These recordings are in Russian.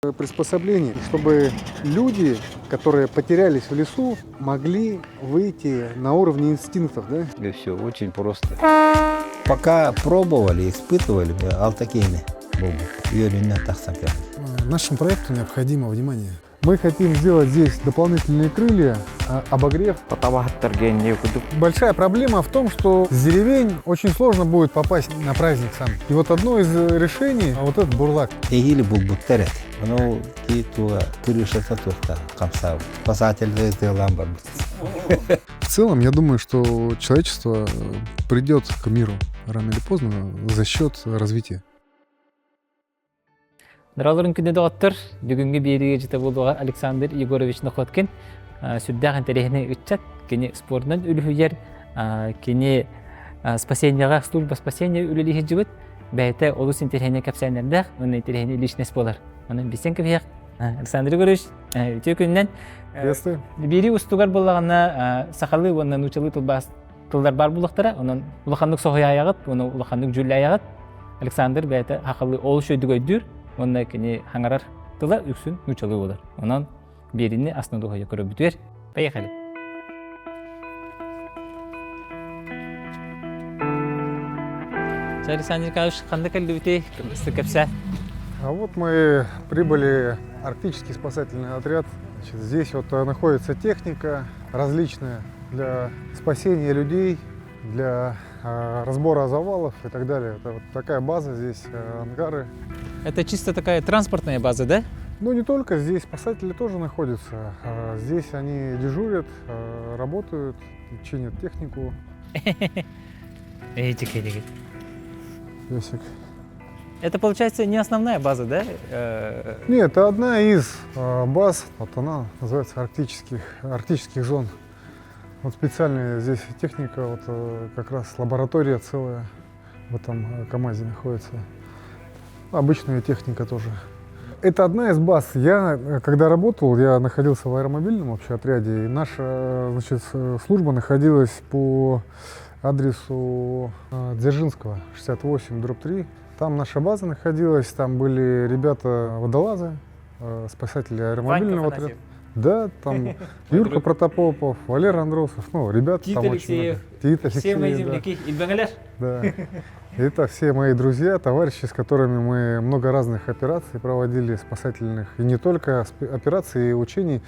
Приспособлений, чтобы люди, которые потерялись в лесу, могли выйти на уровне инстинктов, да? И все очень просто. Пока пробовали, испытывали, алтакейны Нашему проекту необходимо внимание. Мы хотим сделать здесь дополнительные крылья, обогрев. Большая проблема в том, что с деревень очень сложно будет попасть на праздник сам. И вот одно из решений, вот этот бурлак. Эгили булбуттарят. Ну, и туа крыша-то только камсав. Спасатель сделал бар. В целом, я думаю, что человечество придет к миру рано или поздно за счет развития. Ныраларын күнде доғаттыр, бүгінгі беріге жіті болуға Александр Егорович Нохоткин сүрдәғын тәрехіне үтчат, кені спорынан үліхүйер, кені спасенияға, служба спасения үліліхі жібіт, бәйті олу сен тәрехіне кәпсәнердәқ, оның тәрехіне үлішнес болар. Оның бесен көпияқ. Александр Егорович, өте күннен бері ұстуғар болағына сақалы, оның ұчылы тылдар бар бұлықтара, оның ұлақандық соғай аяғыт, оның ұлақандық жүлі аяғыт. Александр бәйті ақылы олу шөйді көйдір, онда кені хаңарар тыла үксін нүчалы болар. Онан беріні астынды қойы көрі бүтер. Поехали. Александр Николаевич, қанды кәлді өте кірмісті кәпсә? А вот мы прибыли, арктический спасательный отряд. Значит, здесь вот находится техника различная для спасения людей, для разбора завалов и так далее. Это вот такая база, здесь ангары. Это чисто такая транспортная база, да? Ну не только, здесь спасатели тоже находятся. Здесь они дежурят, работают, чинят технику. Песик. Это получается не основная база, да? Нет, это одна из баз, вот она называется арктических зон. Вот специальная здесь техника, вот как раз лаборатория целая в этом КАМАЗе находится. Обычная техника тоже. Это одна из баз. Я, когда работал, я находился в аэромобильном вообще отряде, и наша, значит, служба находилась по адресу Дзержинского, 68/3. Там наша база находилась, там были ребята-водолазы, спасатели аэромобильного отряда. Да, там Юрка Протопопов, Валерий Андросов, ну, ребята Тит там Алексеев, очень много. все мои земляки, Ильбангаляш. Да. Это все мои друзья, товарищи, с которыми мы много разных операций проводили, спасательных, и не только операций и учений.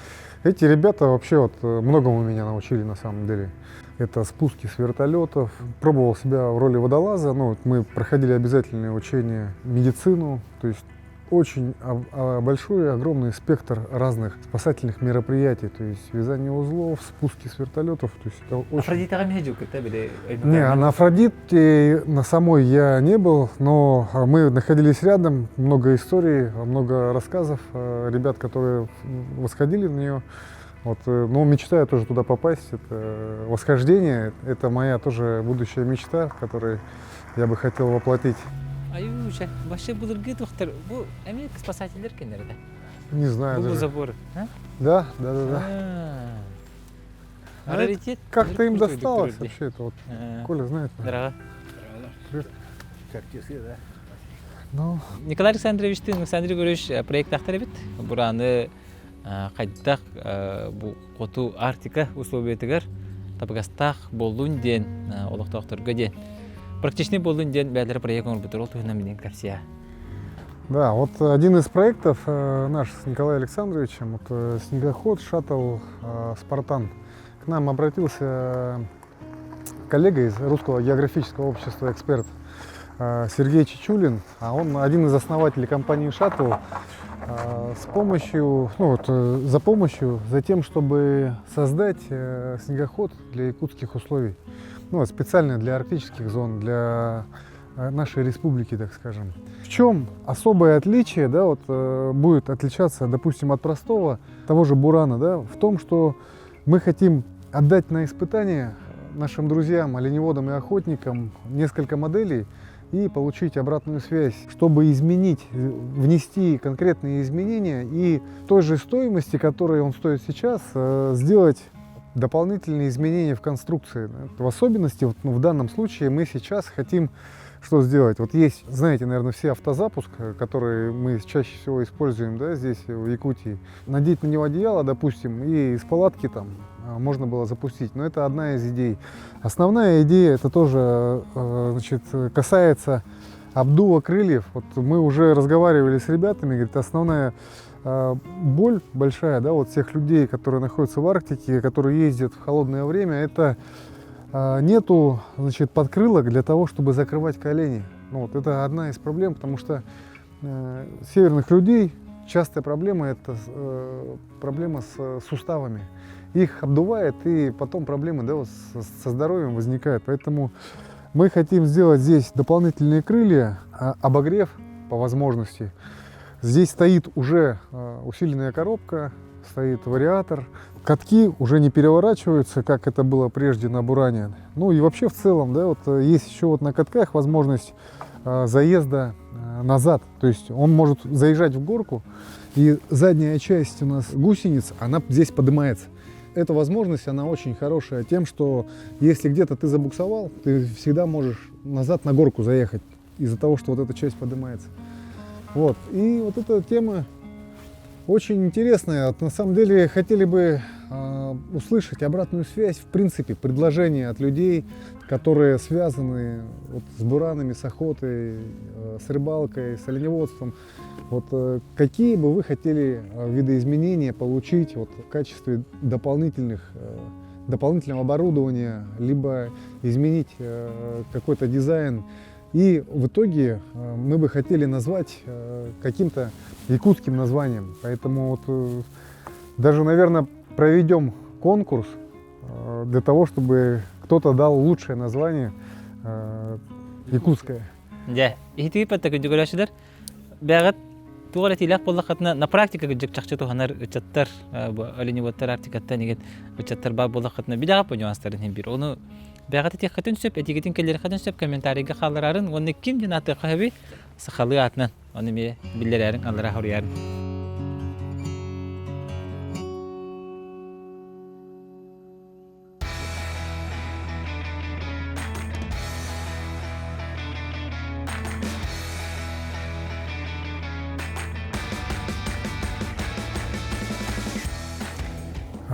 Эти ребята вообще вот многому меня научили на самом деле. Это спуски с вертолетов. Пробовал себя в роли водолаза, ну, мы проходили обязательные учения, медицину, то есть очень большой, огромный спектр разных спасательных мероприятий, то есть вязание узлов, спуски с вертолетов. То есть это очень... Не, на Афродите на самой я не был, но мы находились рядом, много историй, много рассказов ребят, которые восходили на нее. Вот, но мечтаю тоже туда попасть. Это восхождение, это моя тоже будущая мечта, которую я бы хотел воплотить. Аюша, вообще будыргы доктор, bu Америка спасательдер кенерде? Не знаю Бұл даже. забор, а? Да. Раритет? Как-то им досталось вообще это вот. Коля знает. Дорога. Привет. Ну, Николай Александровичтің Александр Егорович проект ақтары бит. Бураны қайдақ бұл қоту Арктика условиятығар табығастақ болуын ден олықтақтырға ден. Практичный болуын ден бәлері проект оңыр бұтыр ол тұхына менен кәпсия. да, вот один из проектов наш с Николаем Александровичем, вот, снегоход, шаттл «Спартан». К нам обратился коллега из Русского географического общества «Эксперт» Сергей Чичулин, а он один из основателей компании «Шаттл», с помощью, ну вот, за тем, чтобы создать снегоход для якутских условий, ну, специально для арктических зон, для нашей республики, так скажем. В чем особое отличие, да, вот, будет отличаться, допустим, от простого того же бурана, да, в том, что мы хотим отдать на испытание нашим друзьям, оленеводам и охотникам несколько моделей и получить обратную связь, чтобы изменить, внести конкретные изменения и той же стоимости, которой он стоит сейчас, сделать дополнительные изменения в конструкции. В особенности, вот, ну, в данном случае мы сейчас хотим что сделать. Вот есть, знаете, наверное, все автозапуск, который мы чаще всего используем, да, здесь, в Якутии. Надеть на него одеяло, допустим, и из палатки там можно было запустить. Но это одна из идей. Основная идея, это тоже, значит, касается обдува крыльев. Вот мы уже разговаривали с ребятами, говорит, основная боль большая, да, вот всех людей, которые находятся в Арктике, которые ездят в холодное время, это нету, значит, подкрылок для того, чтобы закрывать колени. Ну, вот это одна из проблем, потому что северных людей частая проблема — это проблема с суставами. Их обдувает, и потом проблемы, да, вот со здоровьем возникают. Поэтому мы хотим сделать здесь дополнительные крылья, обогрев по возможности. Здесь стоит уже усиленная коробка, стоит вариатор. Катки уже не переворачиваются, как это было прежде на Буране. Ну и вообще в целом, да, вот есть еще вот на катках возможность заезда назад. То есть он может заезжать в горку, и задняя часть у нас гусениц, она здесь поднимается. Эта возможность, она очень хорошая тем, что если где-то ты забуксовал, ты всегда можешь назад на горку заехать из-за того, что вот эта часть поднимается. Вот. И вот эта тема очень интересная. Вот, на самом деле хотели бы услышать обратную связь, в принципе, предложения от людей, которые связаны вот с буранами, с охотой, с рыбалкой, с оленеводством. Вот, какие бы вы хотели видоизменения получить вот, в качестве дополнительного оборудования, либо изменить какой-то дизайн. И в итоге мы бы хотели назвать каким-то якутским названием. Поэтому вот, даже, наверное, проведем конкурс для того, чтобы кто-то дал лучшее название якутское. Да, и ты потом говоришь, да, бегат тугала тилах боллахатна на практика гыжык чакчы туханар чаттар оленеводтар Арктикатта негет чаттар ба боллахатна бидага понюанстарын бир. Оны бегат тех хатын сөп этикетин келер хатын сөп комментарийге халларын, оны ким динаты каби сахалы атнан, оны ме биллерерин аллара хорияр.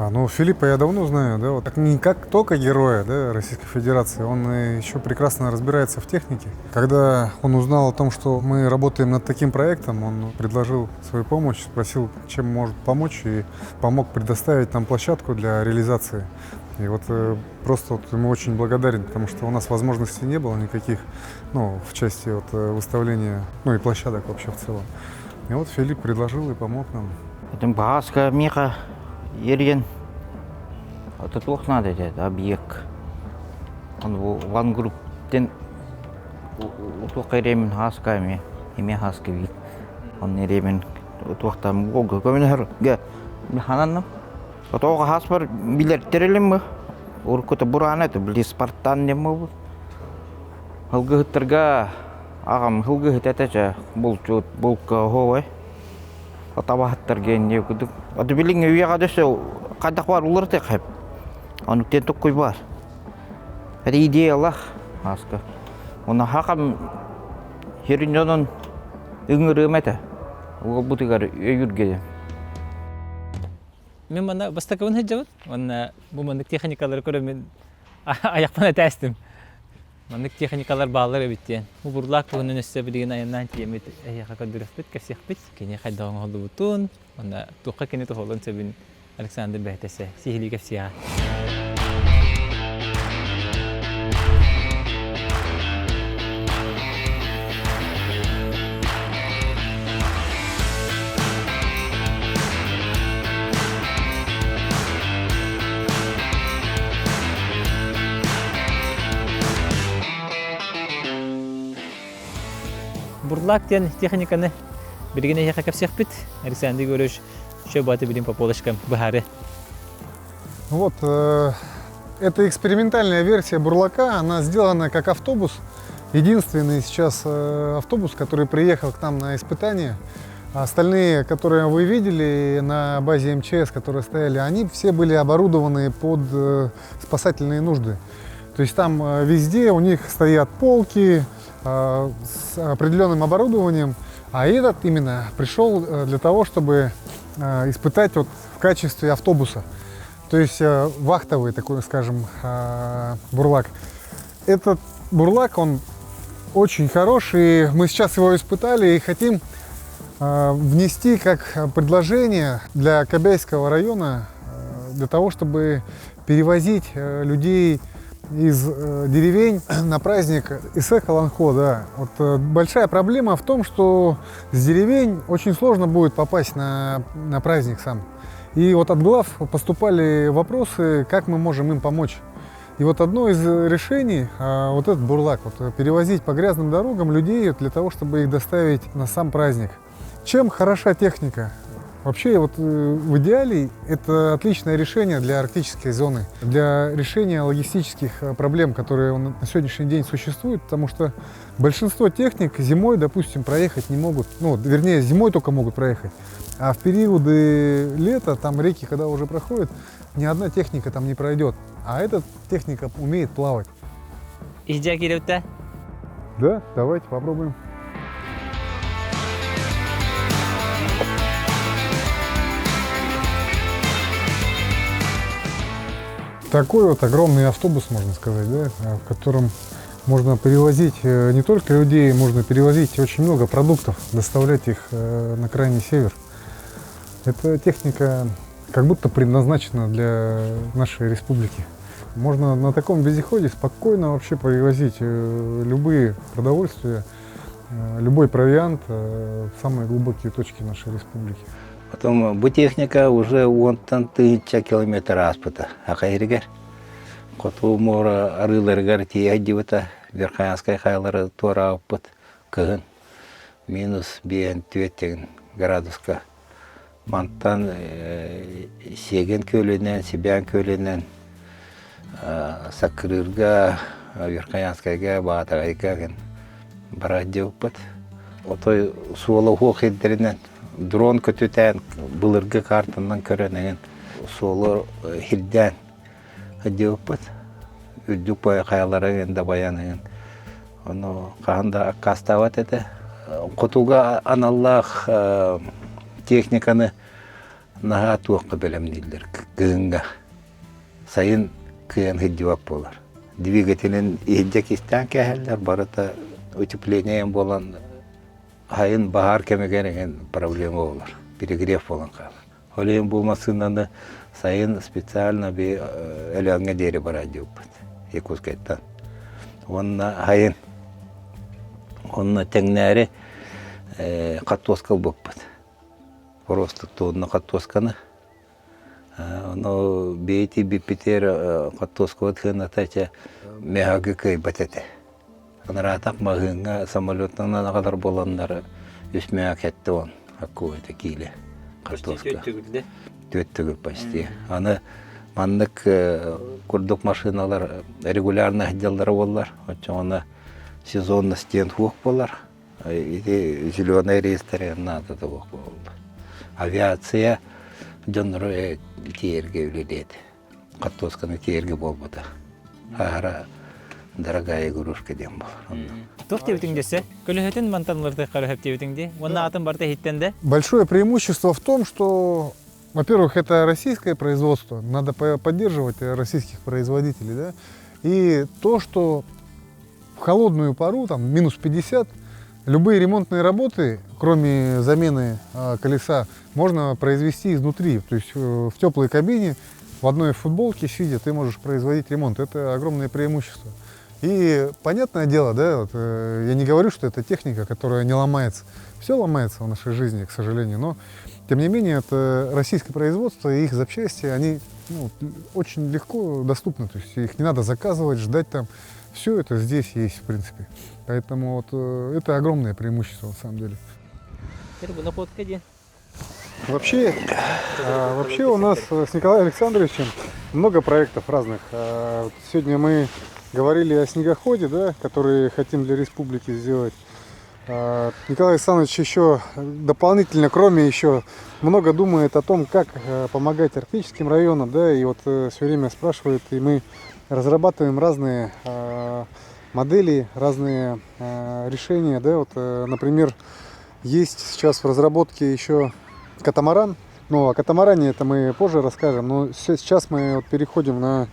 Ну, Филиппа я давно знаю, да, вот не как только героя, да, Российской Федерации, он еще прекрасно разбирается в технике. Когда он узнал о том, что мы работаем над таким проектом, он предложил свою помощь, спросил, чем может помочь, и помог предоставить нам площадку для реализации. И вот просто вот ему очень благодарен, потому что у нас возможностей не было никаких, ну, в части вот выставления, ну и площадок вообще в целом. И вот Филипп предложил и помог нам. Это Баска Миха Ерген. Это плохо надо, это объект. Он ван групп тен утока ремен хасками, имя хасками. Он не ремен утока там гога. Коминер га механан. Утока хаспар билер терелем. Уркута бурана это бли спартан нему. Халга терга агам халга это болчут болка ховай. Атава терген не куду. Ады билинг вияга дэсэ кадах бар улар тэхэп. Он тенток кой бар. Это идея Аллах аска. Он хакам херинёнон ынгырымэта. Ол бутыгар өйүрге. Мен мана бастакавын хэджават. Мана бу мандык техникалар көрө мен аяқпана тәстим. Мандык техникалар баалар биттен. Бу бурлак бүгүнөн өссө билген айынан тиемет аяка көдүрөппүт, касыякпыт. Кене хайдаган холду бутун. Мана тука кене тухолон себин Александр бехтесе. Сихили касия. Бурлак тен техниканы биргене яка капсехпит. Александр Егорович шөбаты билим по полочкам бахары. Вот, это экспериментальная версия бурлака, она сделана как автобус. Единственный сейчас автобус, который приехал к нам на испытание. Остальные, которые вы видели на базе МЧС, которые стояли, они все были оборудованы под спасательные нужды. То есть там везде у них стоят полки, с определенным оборудованием, а этот именно пришел для того, чтобы испытать вот в качестве автобуса. То есть вахтовый такой, скажем, бурлак. Этот бурлак, он очень хороший, мы сейчас его испытали и хотим внести как предложение для Кобяйского района, для того, чтобы перевозить людей из деревень на праздник Исэк-Аланхо. Да. Вот, большая проблема в том, что с деревень очень сложно будет попасть на праздник сам. И вот от глав поступали вопросы, как мы можем им помочь. И вот одно из решений, вот этот бурлак, вот, перевозить по грязным дорогам людей для того, чтобы их доставить на сам праздник. Чем хороша техника? Вообще, вот в идеале это отличное решение для арктической зоны, для решения логистических проблем, которые на сегодняшний день существуют, потому что большинство техник зимой, допустим, проехать не могут, ну, вернее, зимой только могут проехать, а в периоды лета, там реки, когда уже проходят, ни одна техника там не пройдет, а эта техника умеет плавать. Иждя келеута? Да, давайте попробуем. Такой вот огромный автобус, можно сказать, да, в котором можно перевозить не только людей, можно перевозить очень много продуктов, доставлять их на крайний север. Эта техника как будто предназначена для нашей республики. Можно на таком вездеходе спокойно вообще перевозить любые продовольствия, любой провиант в самые глубокие точки нашей республики. Потом бутехника уже онтан 1000 километр аспыта. Акайригер. Коту мора арыларгар тиядивата. Верхаянская хайлары тора опыт. Кыгын. Минус 5 градуска. Мантан сеген көлінен, себян көлінен сакырырга, Верхаянскайга, Бағатағайга барады опыт. Отой суолы хоқ еддерінен дрон көтүтен былыргы картынан көрөнеген солы хилден өддөппүт үддүк бая каялары энде баянеген ону канда кастават эте котуга аналлах техниканы нага туакка белемдилер кыгынга сайын кыян хиддибак болар двигателин иһиддекистен кэһэллер барыта утепление болан хайын бахар кемегенеген проблема болар, перегрев болан калар. Олейн бул машинаны сайын специально би элеңе дери барады деппит. Якутскайттан. Онна хайын. Онна теңнәре каттоска болпут. Просто тонна каттосканы. Оно бейти бипитер каттоска отхына тача мегагы кай батете. Анратак магынга самолеттан кадар боланнары үсмөк кетти он. Какой-то киле картошка. Төттүгүл почти. Аны маннык курдук машиналар регулярно ходилары боллар. Аны сезонно стен хук болар. И зеленый рейстер надо того болду. Авиация жонру тиерге үледет. Картошканы тиерге болбуда. Ара дорогая игрушка дем был. Тух тебитиңдесе, көлөһөтүн мантанларды карап тебитиңди. Онна атын барта хиттенде. Большое преимущество в том, что, во-первых, это российское производство, надо поддерживать российских производителей, да, и то, что в холодную пару, там, минус 50, любые ремонтные работы, кроме замены колеса, можно произвести изнутри, то есть в теплой кабине, в одной футболке сидя, ты можешь производить ремонт, это огромное преимущество. И понятное дело, да, вот, я не говорю, что это техника, которая не ломается. Все ломается в нашей жизни, к сожалению, но тем не менее это российское производство, и их запчасти, они очень легко доступны, то есть их не надо заказывать, ждать там. Все это здесь есть, в принципе. Поэтому вот, это огромное преимущество на самом деле. Вообще у нас с Николаем Александровичем много проектов разных. Сегодня мы говорили о снегоходе, да, который хотим для республики сделать. Николай Александрович еще дополнительно, кроме еще, много думает о том, как помогать арктическим районам, да, и вот все время спрашивает, и мы разрабатываем разные модели, разные решения. Да? Вот, например, есть сейчас в разработке еще катамаран. Ну, о катамаране это мы позже расскажем. Но сейчас мы вот переходим на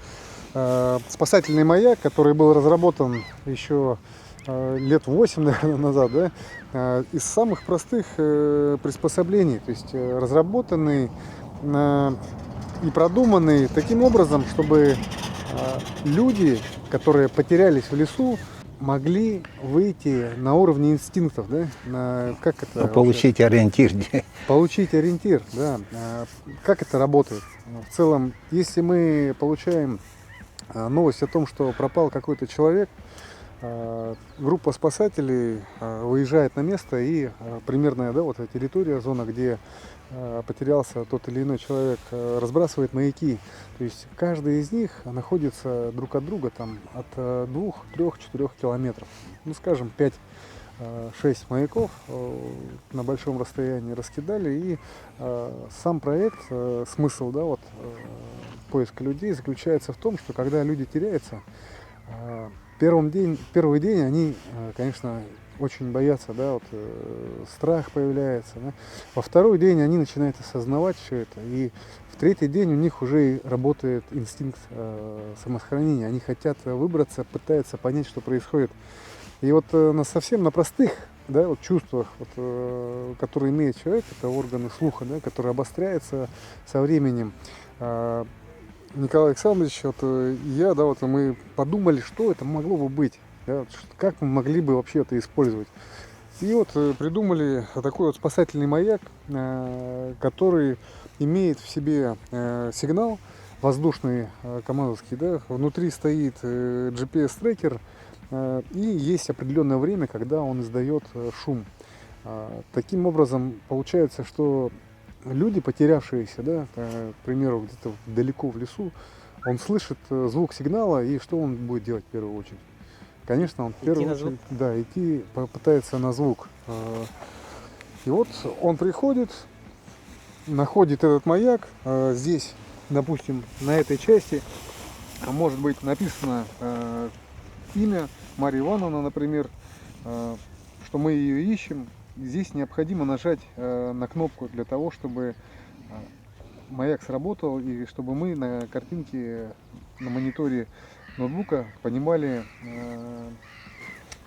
спасательный маяк, который был разработан еще лет 8, наверное, назад, да, из самых простых приспособлений, то есть разработанный и продуманный таким образом, чтобы люди, которые потерялись в лесу, могли выйти на уровне инстинктов, да, как это Получить ориентир. получить ориентир, да. Как это работает? В целом, если мы получаем новость о том, что пропал какой-то человек, группа спасателей выезжает на место, и примерная, да, вот эта территория, зона, где потерялся тот или иной человек, разбрасывает маяки. То есть каждый из них находится друг от друга там, от 2, 3, 4 километров. Ну, скажем, 5-6 маяков на большом расстоянии раскидали. И сам проект, смысл, да, вот, поиска людей заключается в том, что когда люди теряются, первый день они, конечно, очень боятся, да, вот, страх появляется. Да. Во второй день они начинают осознавать все это. И в третий день у них уже работает инстинкт самосохранения. Они хотят выбраться, пытаются понять, что происходит. И вот совсем на простых, да, вот чувствах, вот, которые имеет человек, это органы слуха, да, которые обостряются со временем. Николай Александрович, вот, я, да, вот, мы подумали, что это могло бы быть, да, как мы могли бы вообще это использовать. И вот придумали такой вот спасательный маяк, который имеет в себе сигнал воздушный, командовский, да, внутри стоит GPS-трекер, и есть определенное время, когда он издает шум. Таким образом, получается, что люди, потерявшиеся, да, к примеру, где-то далеко в лесу, он слышит звук сигнала, и что он будет делать в первую очередь? Конечно, он в первую очередь, да, идти попытается на звук. И вот он приходит, находит этот маяк. Здесь, допустим, на этой части может быть написано имя Марья Ивановна, например, что мы ее ищем. Здесь необходимо нажать на кнопку для того, чтобы маяк сработал и чтобы мы на картинке, на мониторе ноутбука понимали,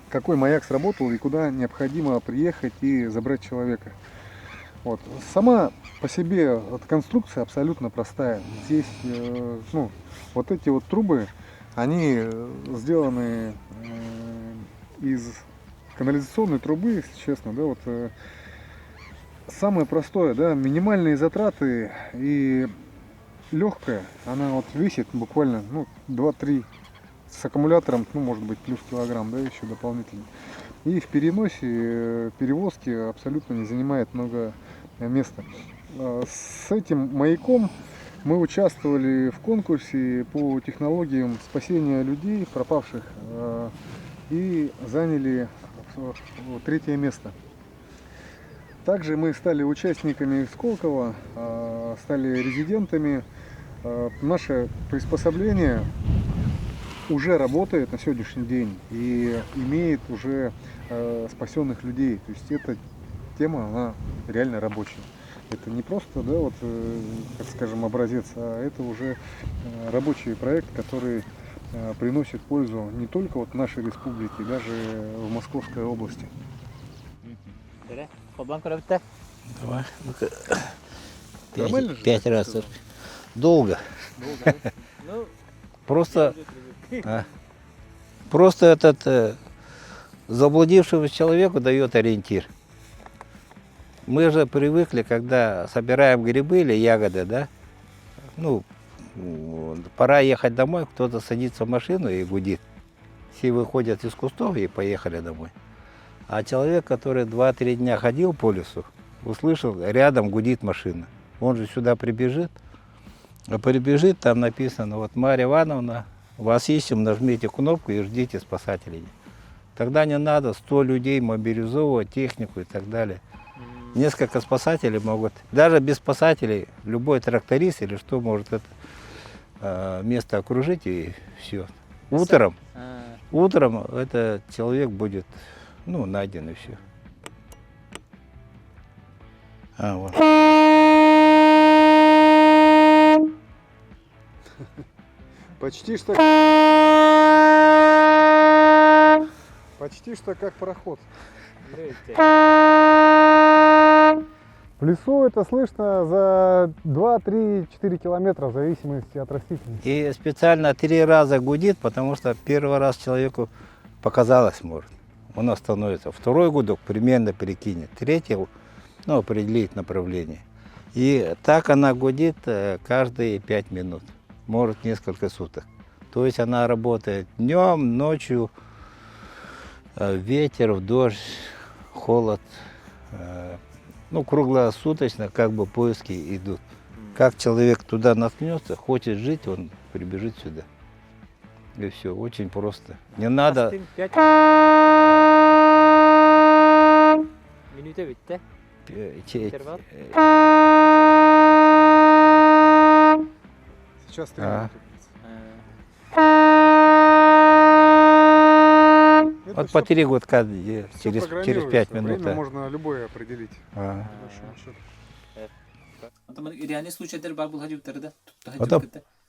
какой маяк сработал и куда необходимо приехать и забрать человека. Вот. Сама по себе вот конструкция абсолютно простая. Здесь ну, вот эти вот трубы, они сделаны из канализационной трубы, если честно, да, вот самое простое, да, минимальные затраты и легкая, она вот весит буквально, ну, 2-3 с аккумулятором, ну, может быть, плюс килограмм, да, еще дополнительно. И в переносе, перевозке абсолютно не занимает много места. С этим маяком мы участвовали в конкурсе по технологиям спасения людей, пропавших, и заняли 3-е место. Также мы стали участниками Сколково, стали резидентами. Наше приспособление уже работает на сегодняшний день и имеет уже спасенных людей. То есть эта тема, она реально рабочая. Это не просто, да, вот, как скажем, образец, а это уже рабочий проект, который приносит пользу не только вот нашей республике, даже в Московской области. Давай. Нормально же? 5 раз. Долго. Просто этот заблудившемуся человеку дает ориентир. Мы же привыкли, когда собираем грибы или ягоды, да, ну, пора ехать домой, кто-то садится в машину и гудит. Все выходят из кустов и поехали домой. А человек, который 2-3 дня ходил по лесу, услышал, рядом гудит машина. Он же сюда прибежит, там написано, вот Марья Ивановна, вас ищем, нажмите кнопку и ждите спасателей. Тогда не надо 100 людей мобилизовывать, технику и так далее. Несколько спасателей могут, даже без спасателей, любой тракторист или что может это место окружить и все. Утром Утром этот человек будет, ну, найден и все. Вот. Почти что как пароход. В лесу это слышно за 2, 3, 4 километра в зависимости от растительности. И специально 3 раза гудит, потому что первый раз человеку показалось, может, он остановится. Второй гудок примерно перекинет. Третий, ну, определит направление. И так она гудит каждые 5 минут, может несколько суток. То есть она работает днем, ночью, ветер, дождь, холод. Ну, круглосуточно как бы поиски идут. Как человек туда наткнется, хочет жить, он прибежит сюда. И все, очень просто. Не надо. Минута битті. Интервал. Сейчас 3 А. минуты. Вот по 3 гудка Всё через программируется. 5 минут. Время да. можно любое определить. А. по большому счету. Реальный случай бар бұл хажуптарда. Это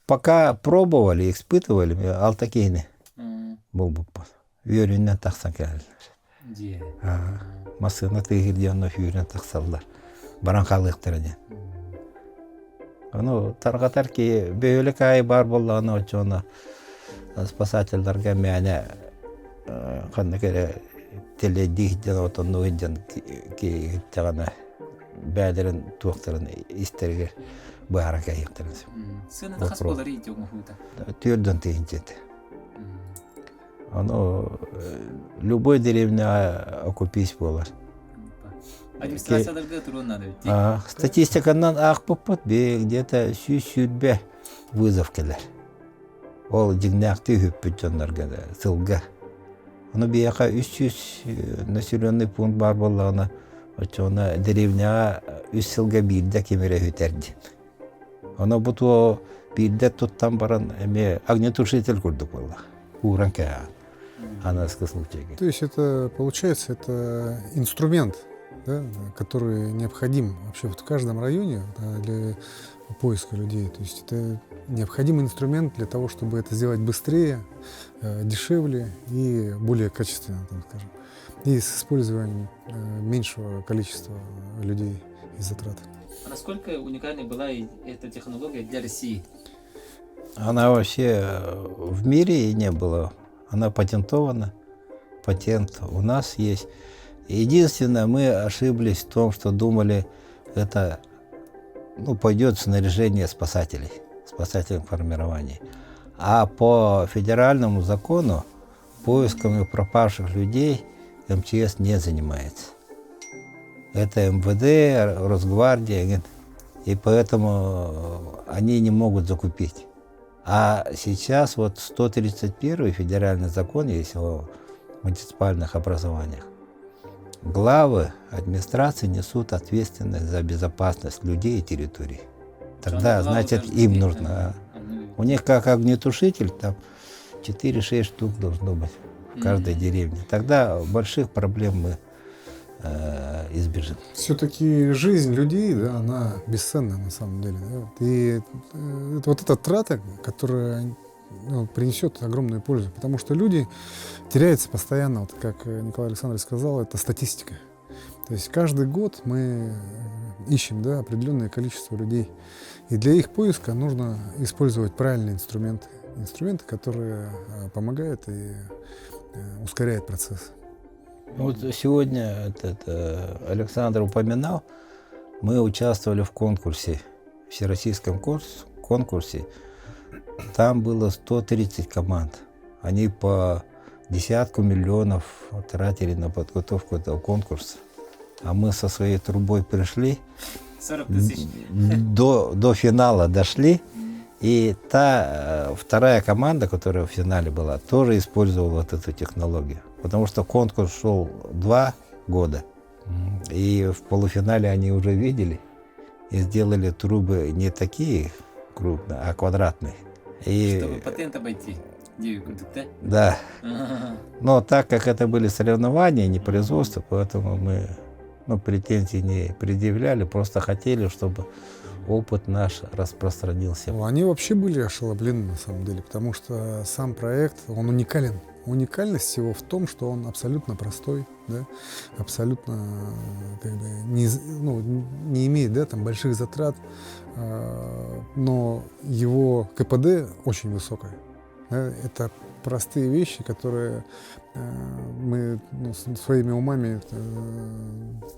пока пробовали, испытывали, алтакейны был бы. Вёрүннен тахсан келди. Масына тыгырды оно вёрүннен тахсалдар. Баран халыктырды. Ну, таргатарки бөөлөк ай бар боллагына очоно спасательдарга мяне кандай кере теледихден отонну иден ки тагана бәдерин туактарын истерге баарак айыктырды. Сыны тахас болар ити оңхута. Түйөрдөн тыйынчет. Оно любой деревня окупись болар. Администрацияларга турун надо бит. Статистиканан акпыппыт бе где-то сүйбе вызов келер. Ол жигнакты хүппүт жоннорга сылга. Оно бияка 300 населенный пункт бар боллагына очона деревняга 3 сылга бирде кемере хүтерди. Оно буту бирде туттан баран эме огнетушитель курдук болла. Уранка. Анасы случайы. То есть это, получается, это инструмент, да, который необходим вообще вот в каждом районе для поиска людей. То есть это необходимый инструмент для того, чтобы это сделать быстрее, дешевле и более качественно, так скажем. И с использованием меньшего количества людей и затрат. А насколько уникальной была эта технология для России? Она вообще в мире не было. Она патентована. Патент у нас есть. Единственное, мы ошиблись в том, что думали, это пойдет снаряжение спасателей, спасательных формирований. А по федеральному закону поисками пропавших людей МЧС не занимается. Это МВД, Росгвардия, и поэтому они не могут закупить. А сейчас вот 131 федеральный закон есть о муниципальных образованиях. Главы администрации несут ответственность за безопасность людей и территорий. Тогда, значит, им нужно. У них как огнетушитель, там 4-6 штук должно быть в каждой деревне. Тогда больших проблем мы избежим. Все-таки жизнь людей, да, она бесценна на самом деле. Да? И вот эта трата, которая принесет огромную пользу, потому что люди теряются постоянно, вот как Николай Александрович сказал, это статистика. То есть каждый год мы ищем, да, определенное количество людей, и для их поиска нужно использовать правильные инструменты, которые помогают и ускоряют процесс. Вот сегодня Александр упоминал, мы участвовали в конкурсе, всероссийском конкурсе. Там было 130 команд. Они по десятку миллионов тратили на подготовку этого конкурса. А мы со своей трубой пришли, 40 тысяч. до финала дошли. И та вторая команда, которая в финале была, тоже использовала вот эту технологию. Потому что конкурс шел 2 года. И в полуфинале они уже видели и сделали трубы не такие крупные, а квадратные. И Чтобы патент обойти. Дию курдук, да? Да. Ага. Но так как это были соревнования, не производство, поэтому мы претензий не предъявляли, просто хотели, чтобы опыт наш распространился. Ну, они вообще были ошеломлены на самом деле, потому что сам проект, он уникален. Уникальность его в том, что он абсолютно простой, да, абсолютно как бы не имеет, да, там, больших затрат, но его КПД очень высокое. Да, это простые вещи, которые мы своими умами,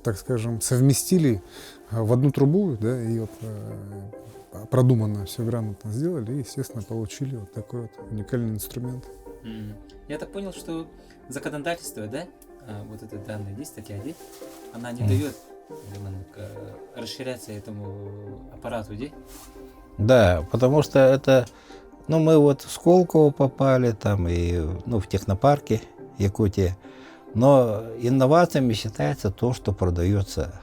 так скажем, совместили в одну трубу, да, и вот продуманно, все грамотно сделали, и, естественно, получили вот такой вот уникальный инструмент. Я так понял, что законодательство, да, вот эта данная есть, статья 1, она не дает расширяться этому аппарату, да? Да, потому что это, мы вот в Сколково попали, там и, в технопарке Якутия, но инновациями считается то, что продается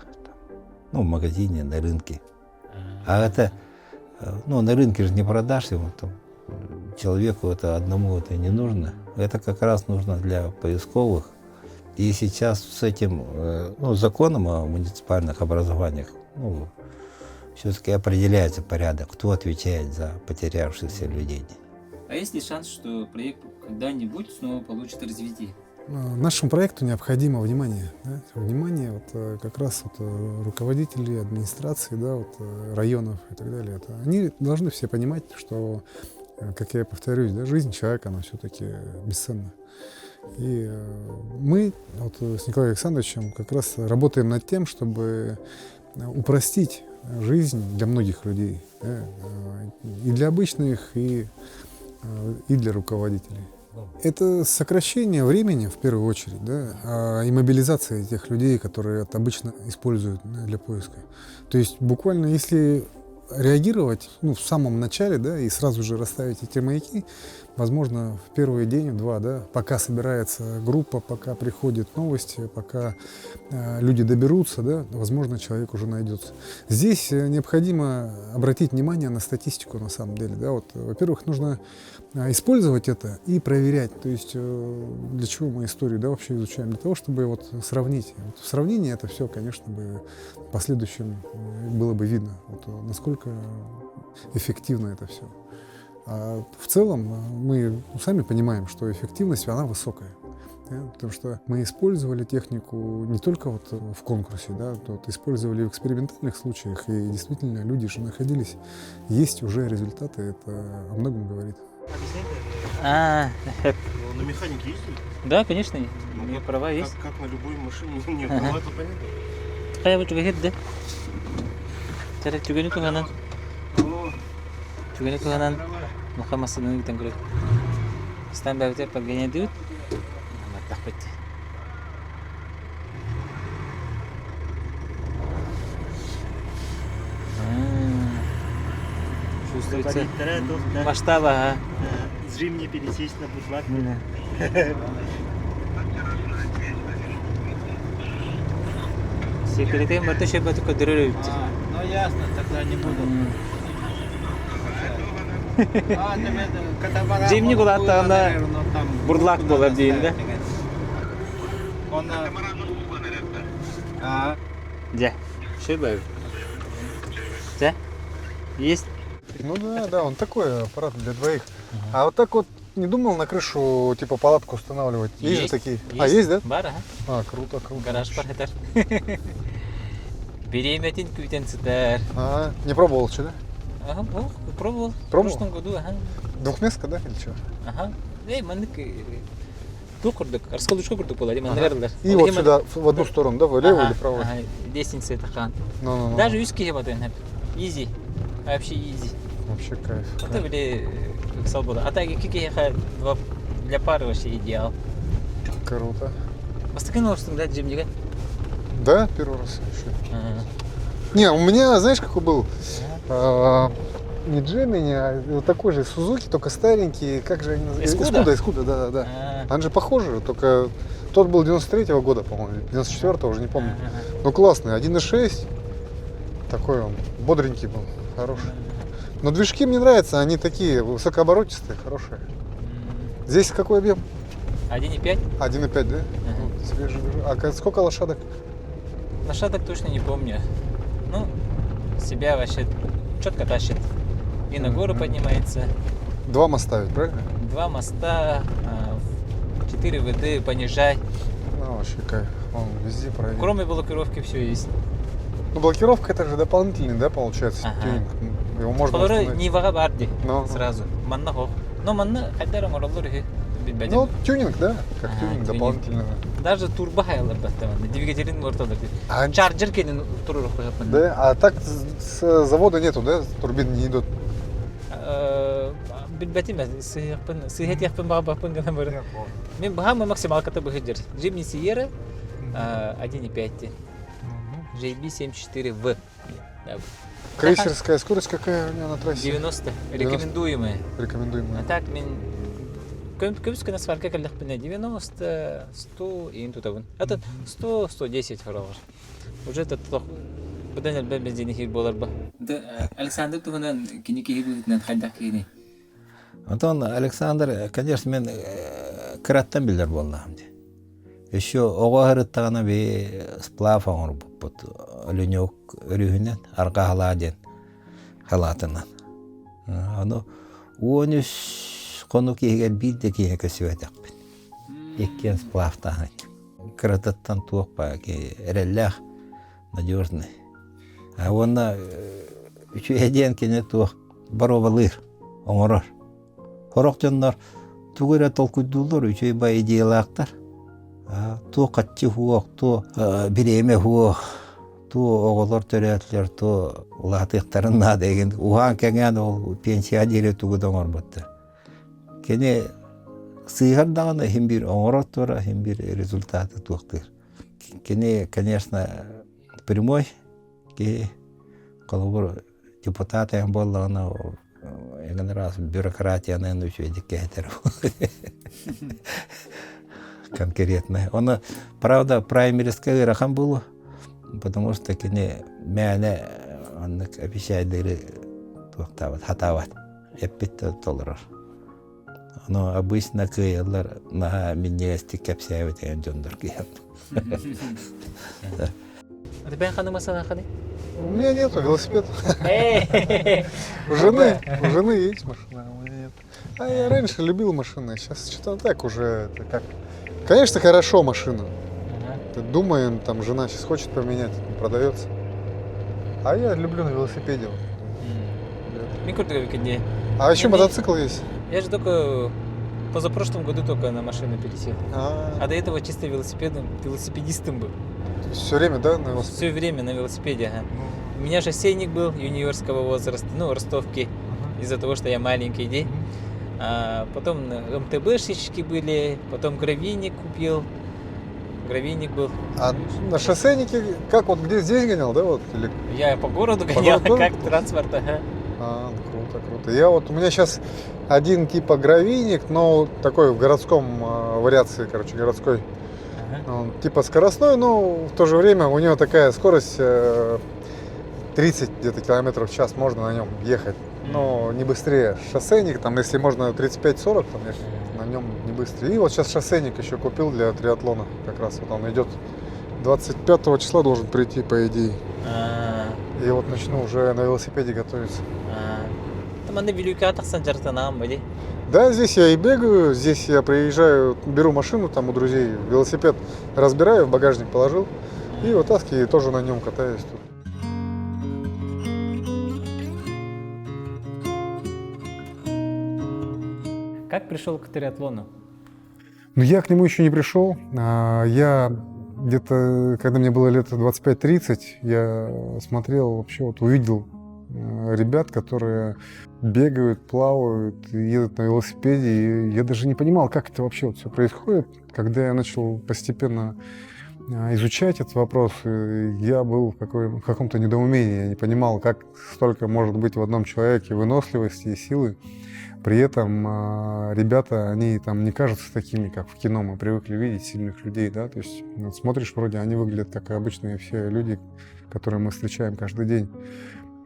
в магазине, на рынке. А это, на рынке же не продашь его, там, человеку это одному это не нужно. Это как раз нужно для поисковых. И сейчас с этим законом о муниципальных образованиях все-таки определяется порядок, кто отвечает за потерявшихся людей. А есть ли шанс, что проект когда-нибудь снова получит развитие? Нашему проекту необходимо внимание. Да? Внимание вот, как раз руководителей администрации, да, вот, районов и так далее. Они должны все понимать, что, как я повторюсь, да, жизнь человека, она все-таки бесценна. И мы вот, с Николаем Александровичем как раз работаем над тем, чтобы упростить жизнь для многих людей. Да? И для обычных, и для руководителей. Это сокращение времени, в первую очередь, да, и мобилизация тех людей, которые это обычно используют для поиска. То есть буквально если реагировать в самом начале, да, и сразу же расставить эти маяки, возможно, в первый день, два, да, пока собирается группа, пока приходят новости, пока люди доберутся, да, возможно, человек уже найдется. Здесь необходимо обратить внимание на статистику на самом деле. Да, вот, во-первых, нужно использовать это и проверять. То есть для чего мы историю, да, вообще изучаем? Для того, чтобы вот сравнить. Вот в сравнении это все, конечно, бы в последующем было бы видно, вот, насколько эффективно это все. А в целом мы сами понимаем, что эффективность, она высокая. Да, потому что мы использовали технику не только вот в конкурсе, да, вот использовали в экспериментальных случаях, и действительно люди же находились, есть уже результаты, это о многом говорит. На механике ездили? Да, конечно, у меня права есть. Как на любой машине, не права, это понятно. Какая вот говорит, да? Cara juga nih kanan. Juga nih kanan. Maka masih nunggu kita ngurut. Stand by itu paganya duit. Amat takut. Чувствуется масштаба, а? Зрим не пересесть на бутлак. Секретарь Мартышев только дыры. Ну ясно, тогда не буду. Зимний куда то она бурдлак была день, да? Он... Да. Что было? Да? Есть? Ну да, он такой аппарат для двоих. А вот так вот не думал на крышу типа палатку устанавливать? Есть же такие? Есть. Есть, да? Бар, ага. Круто. Гараж бар это. Беременен квитенцитер. Не пробовал что, да? Ага, пробовал. Пробовал? В прошлом году, ага. Двухместка, да, или что? Ага. Мандык курдук, расколдушка курдук была, мандыгарлар. И вот сюда, в одну сторону, да, в левую или правую? Ага, лестница тахан. Ну. Даже виски я вот изи. Вообще изи. Вообще кайф. Это были свобода. А так какие для пары вообще идеал. Круто. Постаканул, что дать Джимника? Да, первый раз еще. Не, у меня, знаешь, какой был? Не Джемини, а вот такой же Сузуки, только старенький. Как же они называются? Эскуда, да. Он же похожий, только тот был 93-го года, по-моему, 94-го, уже не помню. Ну классный, 1.6. Такой он, бодренький был, хороший. Но движки мне нравятся, они такие высокооборотистые, хорошие. Здесь какой объем? 1,5. 1,5, да? Вот, свежий. Сколько лошадок? Лошадок точно не помню. Ну, себя вообще четко тащит. И на гору поднимается. 2 моста ведь, правильно? 2 моста, 4 ВД, понижай. Ну, вообще кайф. Он везде проедет. Кроме блокировки все есть. Ну, блокировка это же дополнительный, да, получается, Ага. тюнинг. Его можно Колоры установить. Нивага барди Ну, сразу. Манна хох. Но манна хайдара мораллар хи. ну, тюнинг, да? Как Ага, тюнинг тюнинг. дополнительный. Даже турбо хайлар баттаман. Двигателин орталар. А, Чарджер кенин туруру кояпман. да, а так с завода нету, да? Турбины не идут. Билбетим сыйхет яхпен бабапен гана бары. Мен бахама максимал ката бахиджер. Джимни Сиера 1,5. JB 74V. Крейсерская скорость какая у него на трассе? 90. Рекомендуемые. Рекомендуемая. А так мен көбіскі на сварка кәлдіқпіне 90, 100 и интутабын. Это 100, 110 фаралар. Уже это тоқ. Бұдан әлбән бензині хир болар ба. Александр тұғынан кені кейі бұлытынан қайдақ кейіне? Антон Александр, конечно, мен кыраттан билдер болдым. Еще оғырыттағана бе сплав оңыр бұппыт. Өлінек өрігінен арқа халаден халатынан. Аны 13 қону кейгер білді кейіне көсіп әтәқпен. Еккен сплавтағын. Кыраттан туық ба, әрелләқ надежный. А оны үші әден кене туық баровалыр, оңырыр. Хорок жоннор тугура толкуйдулар, үчөй бай идеялактар. Ту катчы хуок, ту биреме хуок, ту оголор төрөтлөр, ту латыктарына деген ухан кеңен ол пенсия деле тугудоңор бутты. Кене сыйгар дагына хим бир оңорот тора, хим бир результаты туктыр. Кене, конечно, прямой ке колобор депутаты боллагына один раз бюрократия, наверное, еще индикатор. Конкретно. Он, правда, праймерская рахам было, потому что кене мяне он обещает дыры хатават. Я $5. Но обычно кыялар на меня стикапсяют и анджондор кият. А ты бен хану масана ханы? У меня нету велосипеда. У жены есть машина, а у меня нет. А я раньше любил машины, сейчас что-то так уже, это как... Конечно, хорошо машина. Ты думаем, там жена сейчас хочет поменять, продается. А я люблю на велосипеде. А еще мотоцикл есть. Я же только позапрошлом году только на машину пересел. А до этого чисто велосипедистом был. Все время, да, на велосипеде? Все время на велосипеде, ага. У меня же шоссейник был юниорского возраста, ну, ростовки, из-за того, что я маленький, да? А потом МТБшечки были, потом гравийник купил. Гравийник был. А на шоссейнике, как вот где здесь гонял, да, вот? Или... Я по городу гонял, городу? как транспорт, ага. Круто. Я вот, у меня сейчас один типа гравийник, но такой в городском вариации, короче, городской. Он типа скоростной, но в то же время у него такая скорость 30 где-то километров в час можно на нем ехать. Но не быстрее. Шоссейник, там, если можно 35-40, там, на нем не быстрее. И вот сейчас шоссейник еще купил для триатлона. Как раз вот он идет 25 числа должен прийти, по идее. И вот начну уже на велосипеде готовиться. Да, здесь я и бегаю, здесь я приезжаю, беру машину там у друзей, велосипед разбираю, в багажник положил и вытаскиваю, и тоже на нем катаюсь тут. Как пришел к триатлону? Ну, я к нему еще не пришел. Я где-то, когда мне было лет 25-30, я смотрел, вообще вот увидел ребят, которые бегают, плавают, едут на велосипеде. И я даже не понимал, как это вообще вот все происходит. Когда я начал постепенно изучать этот вопрос, я был в каком-то недоумении. Я не понимал, как столько может быть в одном человеке выносливости и силы. При этом ребята, они там не кажутся такими, как в кино мы привыкли видеть сильных людей, да, то есть вот смотришь, вроде они выглядят как обычные все люди, которые мы встречаем каждый день.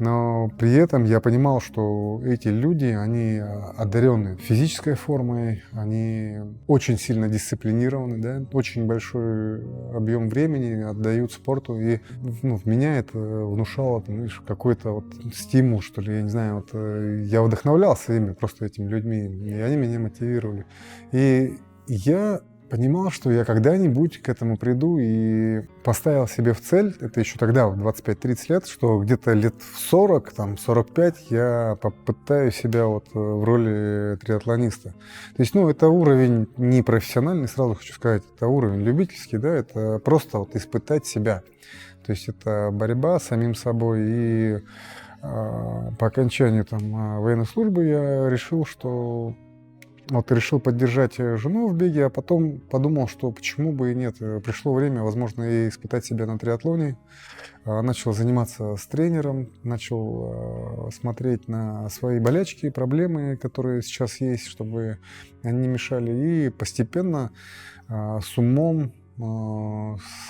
Но при этом я понимал, что эти люди, они одарены физической формой, они очень сильно дисциплинированы, да, очень большой объем времени отдают спорту, и в меня это внушало, знаешь, какой-то вот стимул, что ли, я не знаю, вот я вдохновлялся ими, просто этими людьми, и они меня мотивировали. И я понимал, что я когда-нибудь к этому приду, и поставил себе в цель, это еще тогда, в 25-30 лет, что где-то лет в 40, там, 45 я попытаюсь себя вот в роли триатлониста. То есть, это уровень не профессиональный, сразу хочу сказать, это уровень любительский, да, это просто вот испытать себя. То есть это борьба с самим собой, и по окончанию там военной службы я решил, что решил поддержать жену в беге, а потом подумал, что почему бы и нет. Пришло время, возможно, и испытать себя на триатлоне. Начал заниматься с тренером, начал смотреть на свои болячки, проблемы, которые сейчас есть, чтобы они не мешали. И постепенно, с умом,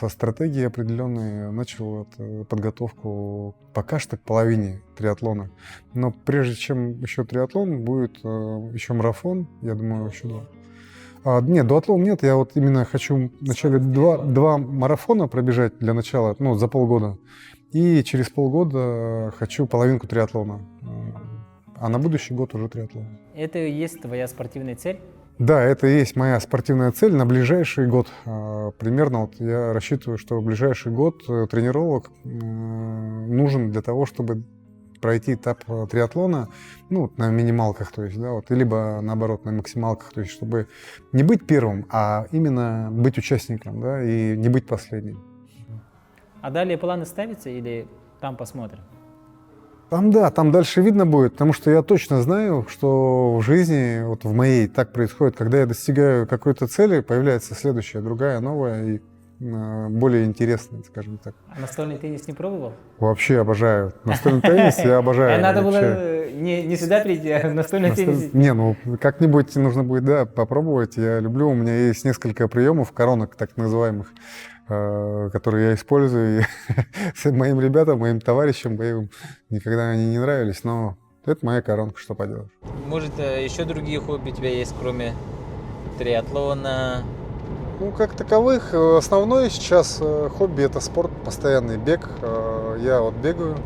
со стратегией определенной начал подготовку пока что к половине триатлона. Но прежде чем еще триатлон, будет еще марафон, я думаю, еще два. Нет, дуатлон нет, я вот именно хочу вначале два марафона пробежать для начала, за полгода. И через полгода хочу половинку триатлона. А на будущий год уже триатлон. Это и есть твоя спортивная цель? Да, это и есть моя спортивная цель на ближайший год. Примерно я рассчитываю, что в ближайший год тренировок нужен для того, чтобы пройти этап триатлона, на минималках, то есть, да, либо наоборот на максималках, то есть, чтобы не быть первым, а именно быть участником, да, и не быть последним. А далее планы ставятся или там посмотрим? Там дальше видно будет, потому что я точно знаю, что в жизни, в моей, так происходит, когда я достигаю какой-то цели, появляется следующая, другая, новая и более интересная, скажем так. А настольный теннис не пробовал? Вообще обожаю. Настольный теннис я обожаю. Надо было не сюда прийти, а в настольный теннис. Не, как-нибудь нужно будет, да, попробовать. Я люблю, у меня есть несколько приемов, коронок так называемых, которые я использую. И моим ребятам, моим товарищам боевым никогда они не нравились, но это моя коронка, что поделаешь. Может, еще другие хобби у тебя есть, кроме триатлона? Как таковых, основное сейчас хобби — это спорт, постоянный бег. Я бегаю.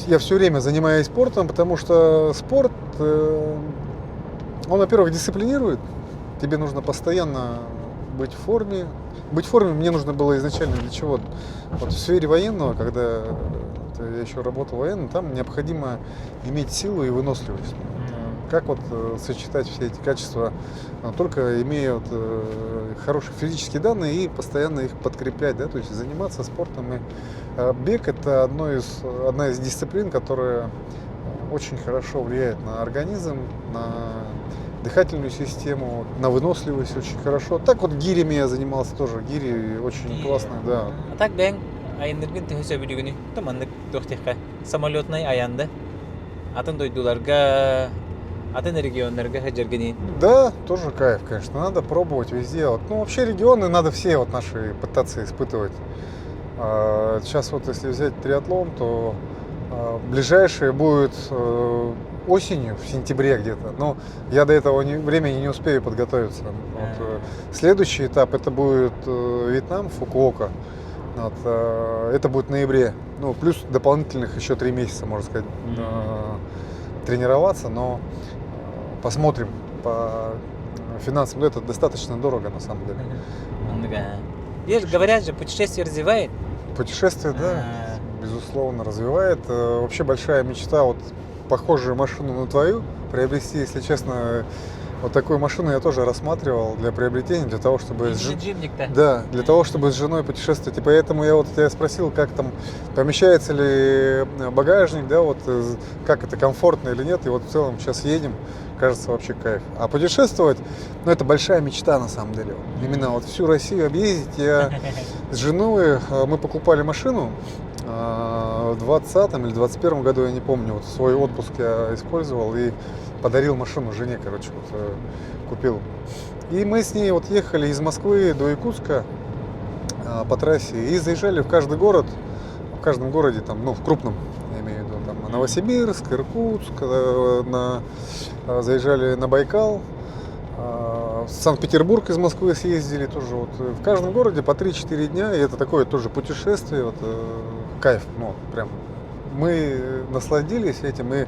Я все время занимаюсь спортом, потому что спорт, он, во-первых, дисциплинирует. Тебе нужно постоянно быть в форме. Быть в форме мне нужно было изначально для чего? В сфере военного, когда я еще работал военным, там необходимо иметь силу и выносливость. Как сочетать все эти качества, только имея хорошие физические данные и постоянно их подкреплять, да, то есть заниматься спортом. И бег — это одна из дисциплин, которая очень хорошо влияет на организм, на дыхательную систему, на выносливость очень хорошо. Так гирями я занимался тоже, гири очень классные, да. А так бен айындыргын төһөсө бүлүгүнү томаннык тохтехка самолетный аянды атын дойдуларга атын регионнарга хаджаргани. Да, тоже кайф, конечно, надо пробовать везде. Вообще регионы надо все наши пытаться испытывать. Сейчас если взять триатлон, то ближайшее будет осенью, в сентябре где-то. Но я до этого времени не успею подготовиться. Следующий этап — это будет Вьетнам, Фукуока. Это будет в ноябре. Плюс дополнительных еще 3 месяца, можно сказать, тренироваться. Но посмотрим по финансам. Это достаточно дорого, на самом деле. Говорят же, путешествие развивает. Путешествие, да, безусловно, развивает. Вообще большая мечта похожую машину на твою приобрести, если честно. Такую машину я тоже рассматривал для приобретения, для того, чтобы для того, чтобы с женой путешествовать. И поэтому я тебя спросил, как там помещается ли багажник, да, как это комфортно или нет. И в целом сейчас едем, кажется, вообще кайф. А путешествовать, это большая мечта на самом деле. Именно всю Россию объездить. Я с женой, мы покупали машину в 2020 или 2021 году, я не помню, свой отпуск я использовал и подарил машину жене, купил. И мы с ней ехали из Москвы до Якутска по трассе и заезжали в каждый город, в каждом городе, в крупном, я имею в виду, Новосибирск, Иркутск, заезжали на Байкал, в Санкт-Петербург из Москвы съездили тоже. Вот, в каждом городе по 3-4 дня, и это такое тоже путешествие, вот, кайф, ну, прям. Мы насладились этим, и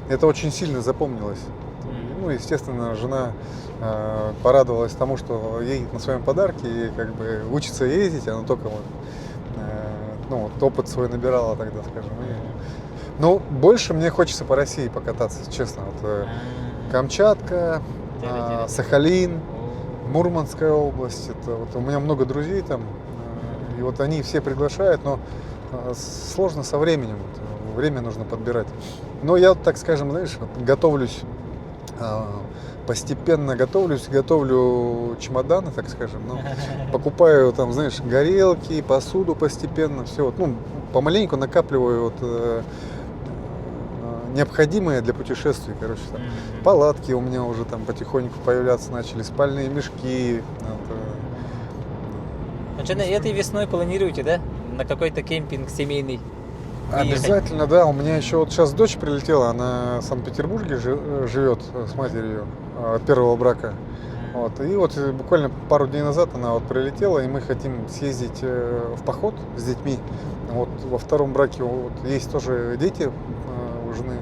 это очень сильно запомнилось. Ну, естественно, жена порадовалась тому, что едет на своем подарке и как бы учится ездить, она только вот, ну, вот опыт свой набирала тогда, скажем. Но больше мне хочется по России покататься, честно. Вот, Камчатка, Сахалин, Мурманская область. Это, вот, у меня много друзей там, и вот они все приглашают, но сложно со временем. Вот, время нужно подбирать. Но я, так скажем, знаешь, вот, готовлюсь, постепенно готовлю чемоданы, так скажем. Ну, покупаю там, знаешь, горелки, посуду постепенно, все. Вот, ну, помаленьку накапливаю вот, необходимое для путешествий, короче, там, палатки у меня уже там потихоньку появляться начали, спальные мешки. Этой весной планируете, да? На какой-то кемпинг семейный? Обязательно, да. У меня еще вот сейчас дочь прилетела, она в Санкт-Петербурге живет с матерью от первого брака. Вот. И вот буквально пару дней назад она вот прилетела, и мы хотим съездить в поход с детьми. Вот во втором браке вот есть тоже дети у жены.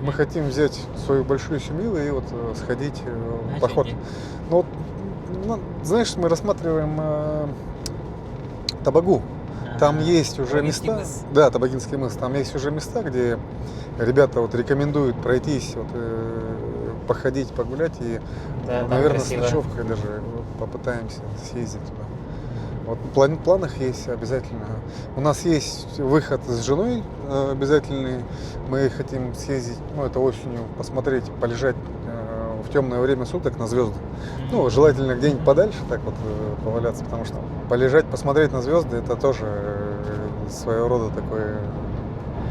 Мы хотим взять свою большую семью и вот сходить в поход. Ну, вот, ну, знаешь, мы рассматриваем Табагу. Там есть уже места. Мыс. Да, Табагинский мыс. Там есть уже места, где ребята вот рекомендуют пройтись, вот, походить, погулять. И, Да, наверное, с красиво. ночевкой даже вот, попытаемся съездить туда. Вот в планах есть обязательно. У нас есть выход с женой обязательный. Мы хотим съездить, ну, это осенью, посмотреть, полежать в темное время суток на звезды. Ну, желательно где-нибудь подальше так вот поваляться, потому что полежать, посмотреть на звезды, это тоже своего рода такое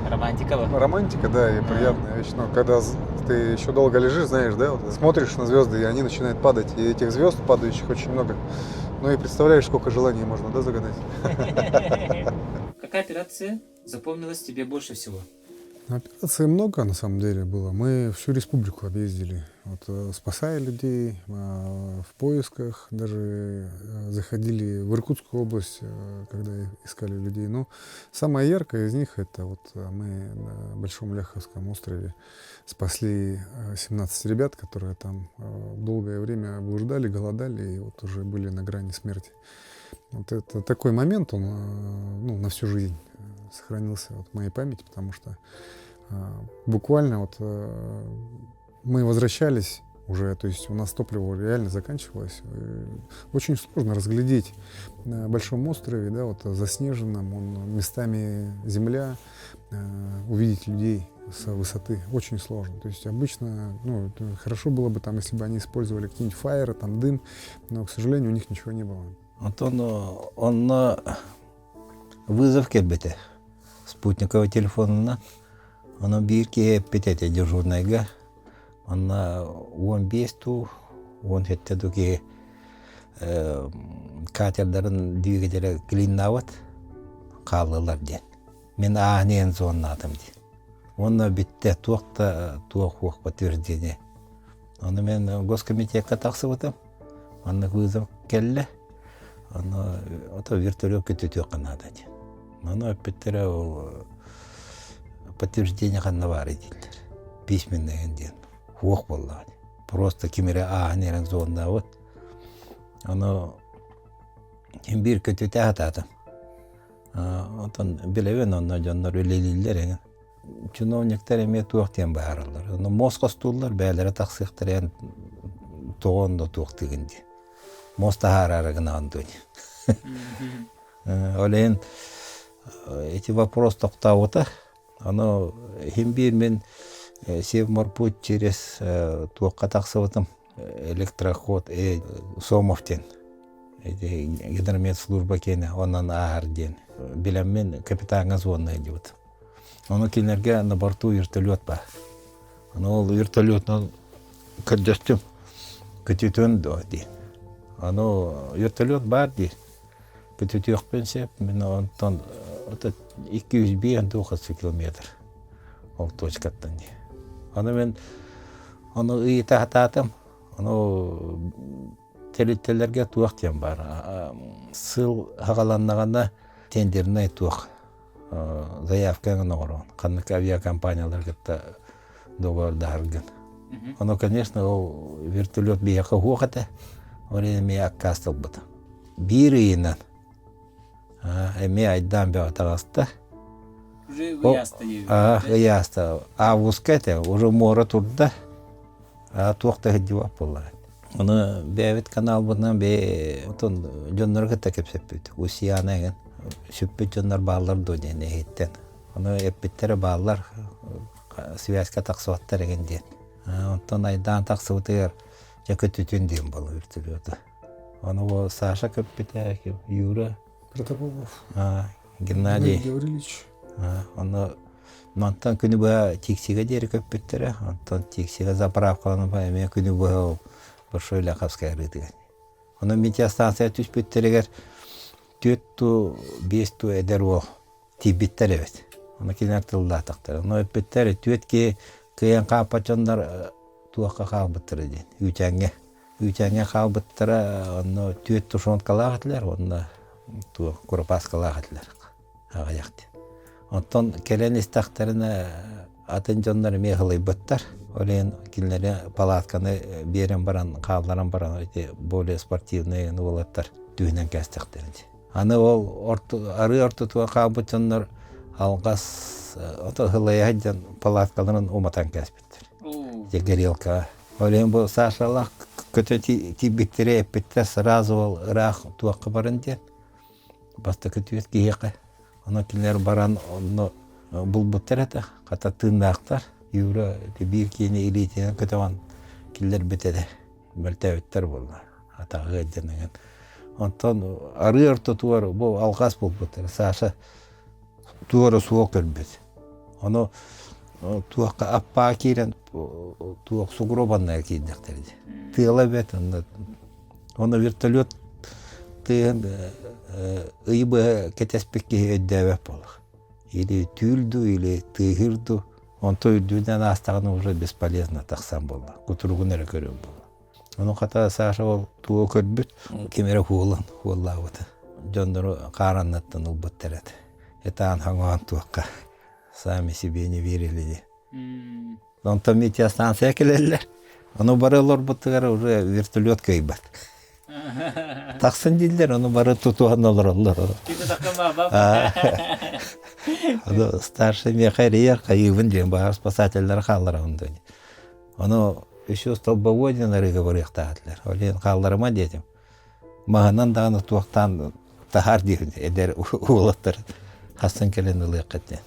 романтика, да, и приятная вещь. Но когда ты еще долго лежишь, знаешь, да, вот, смотришь на звезды, и они начинают падать, и этих звезд падающих очень много. Ну и представляешь, сколько желаний можно, да, загадать. Какая операция запомнилась тебе больше всего? Операций много, на самом деле, было. Мы всю республику объездили, вот, спасая людей в поисках, даже заходили в Иркутскую область, когда искали людей. Но самое яркое из них — это вот мы на Большом Ляховском острове спасли 17 ребят, которые там долгое время блуждали, голодали и вот уже были на грани смерти. Вот это такой момент, он, ну, на всю жизнь сохранился вот в моей памяти, потому что буквально вот мы возвращались уже, то есть у нас топливо реально заканчивалось. Очень сложно разглядеть на Большом острове, да, вот заснеженном, он местами земля, увидеть людей с высоты очень сложно. То есть обычно, ну, хорошо было бы там, если бы они использовали какие-нибудь фаеры, там дым, но, к сожалению, у них ничего не было. Вот он вызов келбете спутниковый телефонына. Он бирке петете дежурныйга. Он 15 ту, 17 туки катерларын двигателі клиннават қалылар ден. Мен aaneen зоннатым ден. Он битте туақ подтверждение. Оны мен госкомитетке тақсыбытым. Оны вызов келді. Оны вертолет көтөтө канада ден. Оны өппеттері подтверждение қанна бар еділдер. Письменный ден. Хуақ болды. Просто кемере aaneen зонна вот. Оны бір көтөте ататым. Отон билевен онно жоннор өлелилер еген. Чиновниктер эме туактен баарылар. Оны москостулар бәлері тақсықтыр тоғонда туақтығынды. Моста харарыгына андуни. Олен эти вопрос тоқтауыта. Оно химбир мен Севморпуть через туаққа тақсывытым электроход Сомовтен. Гидрометслужба кені онан ағар ден. Білем мен капитанға звонна едівіт. Оны келерге на борту вертолет бар. Ол вертолетны кірдестім. Көтетен ден. Вертолет бар ден. Көтетек пенсеп, мен онтан 209 километр. ол точкаттан. Оны мен оны ыйыта хататым, оны телеттелерге туақ тем бар. Сыл хағаланнағанда тендеріне туақ заявканы оғырын. Қаннық авиакомпаниялар кетті доғырда аргын. Оны, конечно, ол вертолет бияқы хуақыты, орен мен аққастыл бұды. Bir yığından. Emi aydan bir atağısta. Уже выезд есть. Iyasta. Avguskete, уже mora turda. Tuğda hediye yapıyorlar. Onu bir kanal bundan bir ton canları takip yapıyor. Usiyana gen. Süper canlar bağlar dönüyor nehitten. Onu hep bittere bağlar. Sivyaska taksıvatlar gen diye. Ondan aydan taksıvatır. Jakı tütün diyeyim balı ürtülüyordu. Onu o Саша köpüte, Юра, Протопопов Геннадий. Гаврилович. Onu Ondan günü bu tiksiga deri köpüttere. Ondan tiksiga zapravkalanı bu emeğe günü bu большой ляховская рыды. Onu метеостанция түспүттерегер 4-5 эдер ол тибиттер evet. Onu кинек тылда тактар. Onu öpüttere tüetki kıyan kapачандар туакка калбыттыр ден. Үйтәңе қалбыттыра, оны түйет тұшуын қалағатылар, оны күрпас қалағатылар. Ағаяқты. Онтан келен істақтарына атын жонлар меғылай бұттар. Олен келінлері палатканы берен баран, қалдаран баран, более спортивный болаттар дүйінен кәстіқтарынды. Аны ол ары орты туа қалбыт жонлар алғас ғылай әдден палаткаларын оматан кәспеттір. Горелка. Олен бұл Сашалақ көте тибиттері әппеттер сразу ол рақ туаққа барын ден. Басты көтует кейеқі. Оны келер баран бұл бұттар әті. Қата тыңдақтар. Юра бір кейіне елейтінен көтеван келер бітеді. Мөлтәуіттер болды. Атағы әдденеген. Онтан ары орты туары бұл алғас бұл бұттар. Саша туары суық көрбет. Оны туаққа аппа кейрен туақ сугробанная кейдектерді. Тыла бет, оны вертолет тыын ыйбы кетеспекке өддәвәп болық. Или тюльду, или тыгырду. Он то үйдуден астағаны уже бесполезно тақсан болды. Күтіргін әрі көрем болды. Оның қата Саша ол туы көрбіт, кемері хуылла өті. Жондыры қараннаттан ұлбыттар әді. Етаған хаңуан туаққа. Сами себе не верили. Онтан метеостанция келелер. Onu barılar bıtıgara уже вертолет кайбат. Taksan diller onu barı tutuğan olur. Kita takama baba. Onu старший механик кайыбын ден бар спасательлер халлара онда. Onu еще столбоводинары говорыктатлар. Олен халларыма дедим. Мағанан дағаны туақтан тахар дейін эдер улаттар. Хасан келен ылықаттен.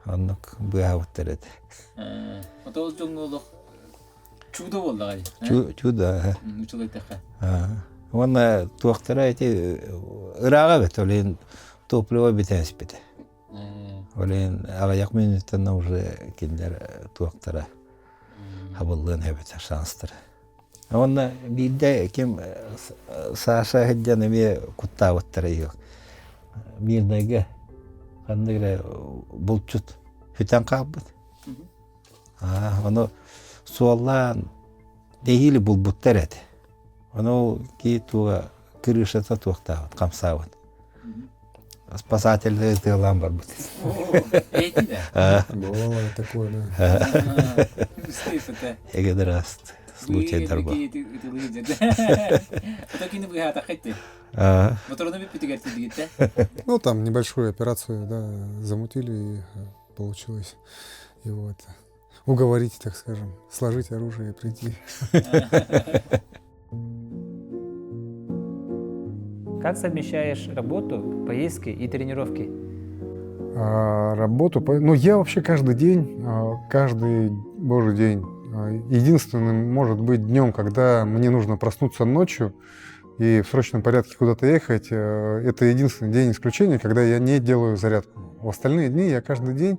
Onu бұғавыттар еді. Отол жоңнолық чудо болды ғай. Чудо. Учылай таққа. Оны туақтара әйте ұраға бет, олен топливо бетенс беті. Олен ағаяқ минуттан уже кендер туақтара хабыллығын әбет шанстыр. Оны білді кем Саша хәдден әме құттавыттары ең. Мирдегі қандығыра бұлчут хүтен қабыт. Onu suallan değil bulbutlar edi. Onu ki tuğa kırışata tuğta kamsavat. Спасательные дела бар бут. Эти да? Бывало такое, да. Егер раз случайдар бар. Отакины вы атакайте. Моторно бит питигерти дигите. Ну, там небольшую операцию, да, замутили, и получилось его это уговорить, так скажем, сложить оружие и прийти. Как совмещаешь работу, поездки и тренировки? Работу, ну, я вообще каждый день, каждый божий день. Единственным может быть днем, когда мне нужно проснуться ночью и в срочном порядке куда-то ехать. Это единственный день исключения, когда я не делаю зарядку. В остальные дни я каждый день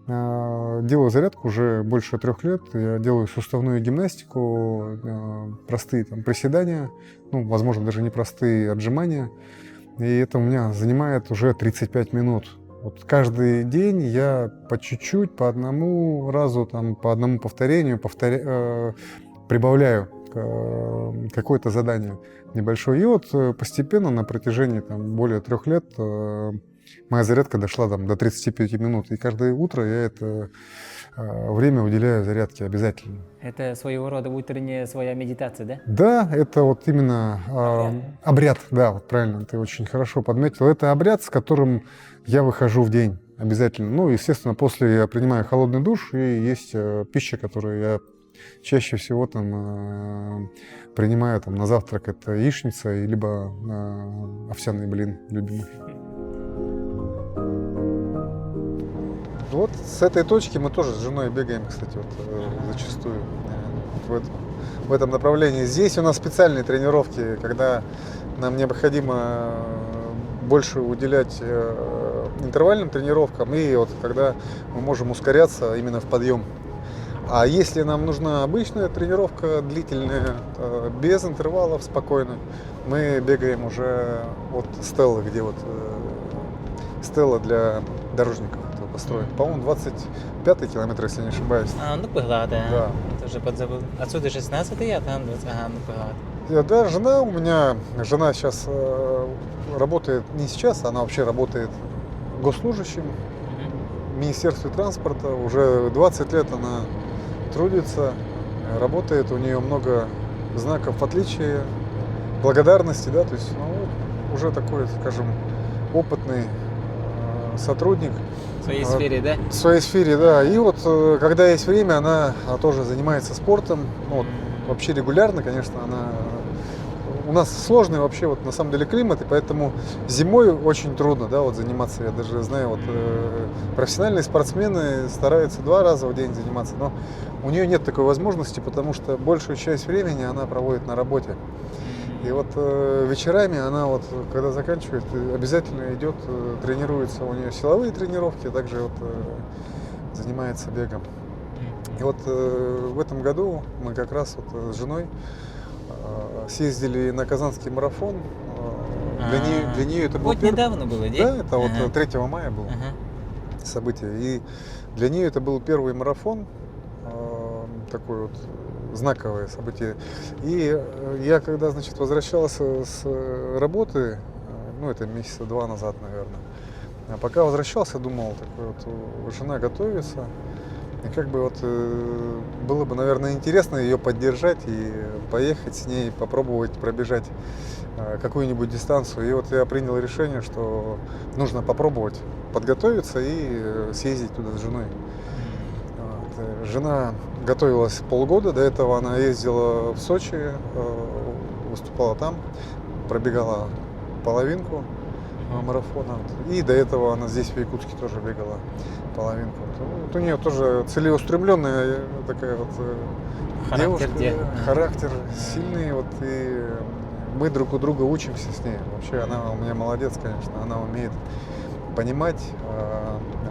делаю зарядку уже больше 3 лет. Я делаю суставную гимнастику, простые там приседания, ну, возможно, даже не простые отжимания. И это у меня занимает уже 35 минут. Вот каждый день я по чуть-чуть, по одному разу, там, по одному повторению прибавляю какое-то задание небольшое. И вот постепенно на протяжении там, более 3 лет моя зарядка дошла там, до 35 минут. И каждое утро я это время уделяю зарядке обязательно. Это своего рода утренняя своя медитация, да? Да, это вот именно обряд, да, вот правильно, ты очень хорошо подметил. Это обряд, с которым я выхожу в день обязательно. Ну, естественно, после я принимаю холодный душ, и есть пища, которую я чаще всего там принимаю там, на завтрак. Это яичница, либо овсяный блин любимый. Вот с этой точки мы тоже с женой бегаем, кстати, вот, зачастую в этом направлении. Здесь у нас специальные тренировки, когда нам необходимо больше уделять интервальным тренировкам, и вот когда мы можем ускоряться именно в подъем. А если нам нужна обычная тренировка длительная, без интервалов, спокойно, мы бегаем уже от Стеллы, где вот Стелла для дорожников построен. По-моему, 25-й километр, если не ошибаюсь. Ну, была, да. Да. Тоже подзабыл. Отсюда 16-й, а там 20. Ну, была. Да, жена сейчас работает, не сейчас, она вообще работает госслужащим в Министерстве транспорта. Уже 20 лет она трудится, работает, у нее много знаков отличия, благодарности, да, то есть уже такой, скажем, опытный сотрудник. В своей сфере, да? В своей сфере, да. И вот когда есть время, она тоже занимается спортом. Вот, вообще регулярно, конечно, у нас сложный вообще вот на самом деле климат, и поэтому зимой очень трудно, да, вот заниматься. Я даже знаю, вот профессиональные спортсмены стараются 2 раза в день заниматься, но у нее нет такой возможности, потому что большую часть времени она проводит на работе. И вот вечерами она вот, когда заканчивает, обязательно идет, тренируется, у нее силовые тренировки, а также вот занимается бегом. И вот в этом году мы как раз вот с женой съездили на Казанский марафон. Для нее это был Вот недавно было, да? Да, это вот 3 мая было событие. И для нее это был первый марафон, такой вот знаковое событие. И я когда, значит, возвращался с работы, ну это месяца 2 назад, наверное, а пока возвращался, думал, такой вот, жена готовится, и как бы вот было бы, наверное, интересно ее поддержать и поехать с ней, попробовать пробежать какую-нибудь дистанцию. И вот я принял решение, что нужно попробовать подготовиться и съездить туда с женой. Жена готовилась полгода, до этого она ездила в Сочи, выступала там, пробегала половинку марафона. И до этого она здесь в Якутске тоже бегала половинку. Вот у нее тоже целеустремленная такая вот Характер, девушка, характер сильный. Вот, и мы друг у друга учимся с ней. Вообще она у меня молодец, конечно, она умеет понимать,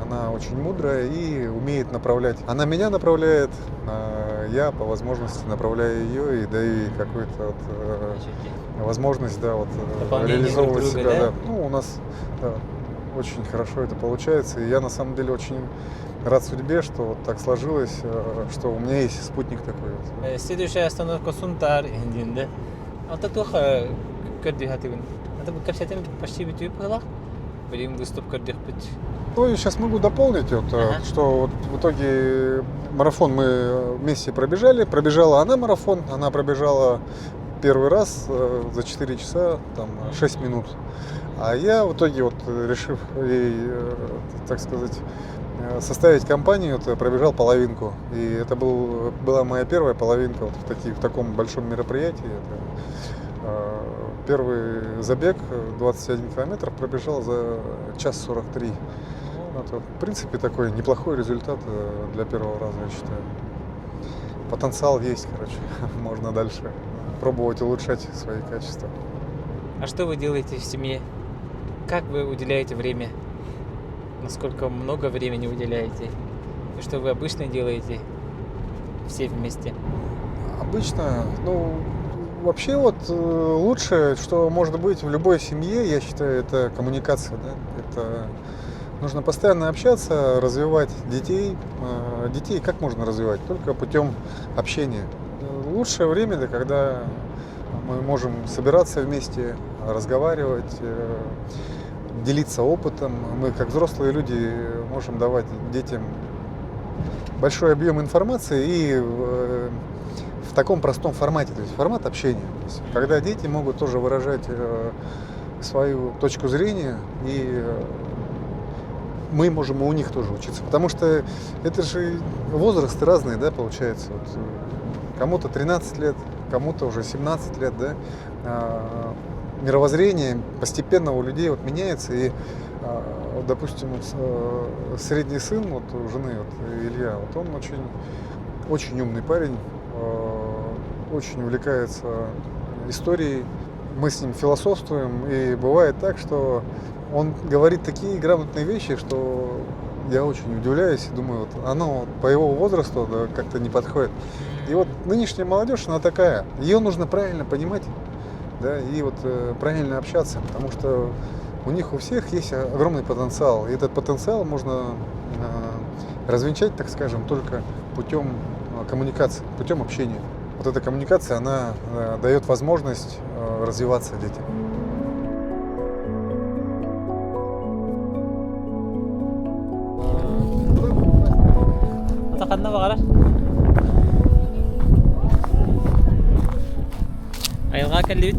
она очень мудрая и умеет направлять. Она меня направляет, я по возможности направляю ее и даю ей какую-то вот, возможность, да, вот, реализовывать друг друга, себя. да? Да. Ну, у нас очень хорошо это получается, и я на самом деле очень рад судьбе, что вот так сложилось, что у меня есть спутник такой. Вот. Следующая остановка Сунтар, Индин, да? А то тоже кардиативен. Это бы капсетен почти битвы была. Будем выступ кардиативен. Ну, я сейчас могу дополнить, вот, что вот в итоге марафон мы вместе пробежали. Пробежала она марафон, она пробежала первый раз за 4 часа, там, 6 минут. А я в итоге, вот, решив ей, так сказать, составить компанию, вот, пробежал половинку. И это была моя первая половинка вот, в таком большом мероприятии. Это, первый забег 21 километр пробежал за 1:43. Это, в принципе, такой неплохой результат для первого раза, я считаю. Потенциал есть, короче, можно дальше пробовать улучшать свои качества. А что вы делаете в семье? Как вы уделяете время? Насколько много времени уделяете? И что вы обычно делаете все вместе? Обычно, ну, вообще вот лучшее, что может быть в любой семье, я считаю, это коммуникация, да? Это Нужно постоянно общаться, развивать детей. Детей как можно развивать? Только путем общения. Лучшее время это когда мы можем собираться вместе, разговаривать, делиться опытом. Мы, как взрослые люди, можем давать детям большой объем информации и в таком простом формате, то есть формат общения. То есть, когда дети могут тоже выражать свою точку зрения, и мы можем у них тоже учиться. Потому что это же возрасты разные, да, получается. Вот, кому-то 13 лет, кому-то уже 17 лет, да. Мировоззрение постепенно у людей вот меняется. И, вот, допустим, вот, средний сын вот, у жены, вот, Илья, вот он очень умный парень, очень увлекается историей. Мы с ним философствуем, и бывает так, что он говорит такие грамотные вещи, что я очень удивляюсь и думаю, вот оно по его возрасту да, как-то не подходит. И вот нынешняя молодежь, она такая, ее нужно правильно понимать, да, и вот правильно общаться, потому что у них у всех есть огромный потенциал, и этот потенциал можно развенчать, так скажем, только путем коммуникации, путем общения. Вот эта коммуникация, она дает возможность развиваться детям. Атақанна бағара. Айылға кәлі бит.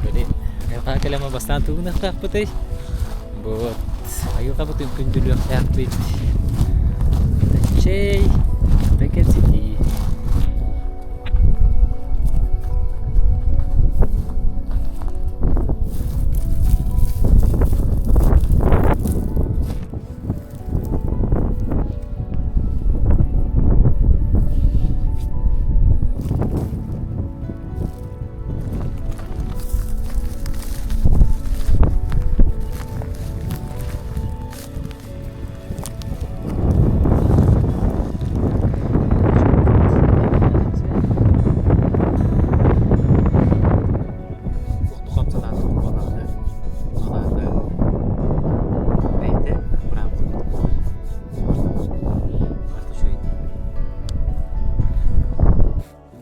Böyle ayılға kәлі ма бастан туғын ақтақ бұтай. Вот. Айылға бұтын күнділі ақтақ бит. Чей. Бәкерсеті.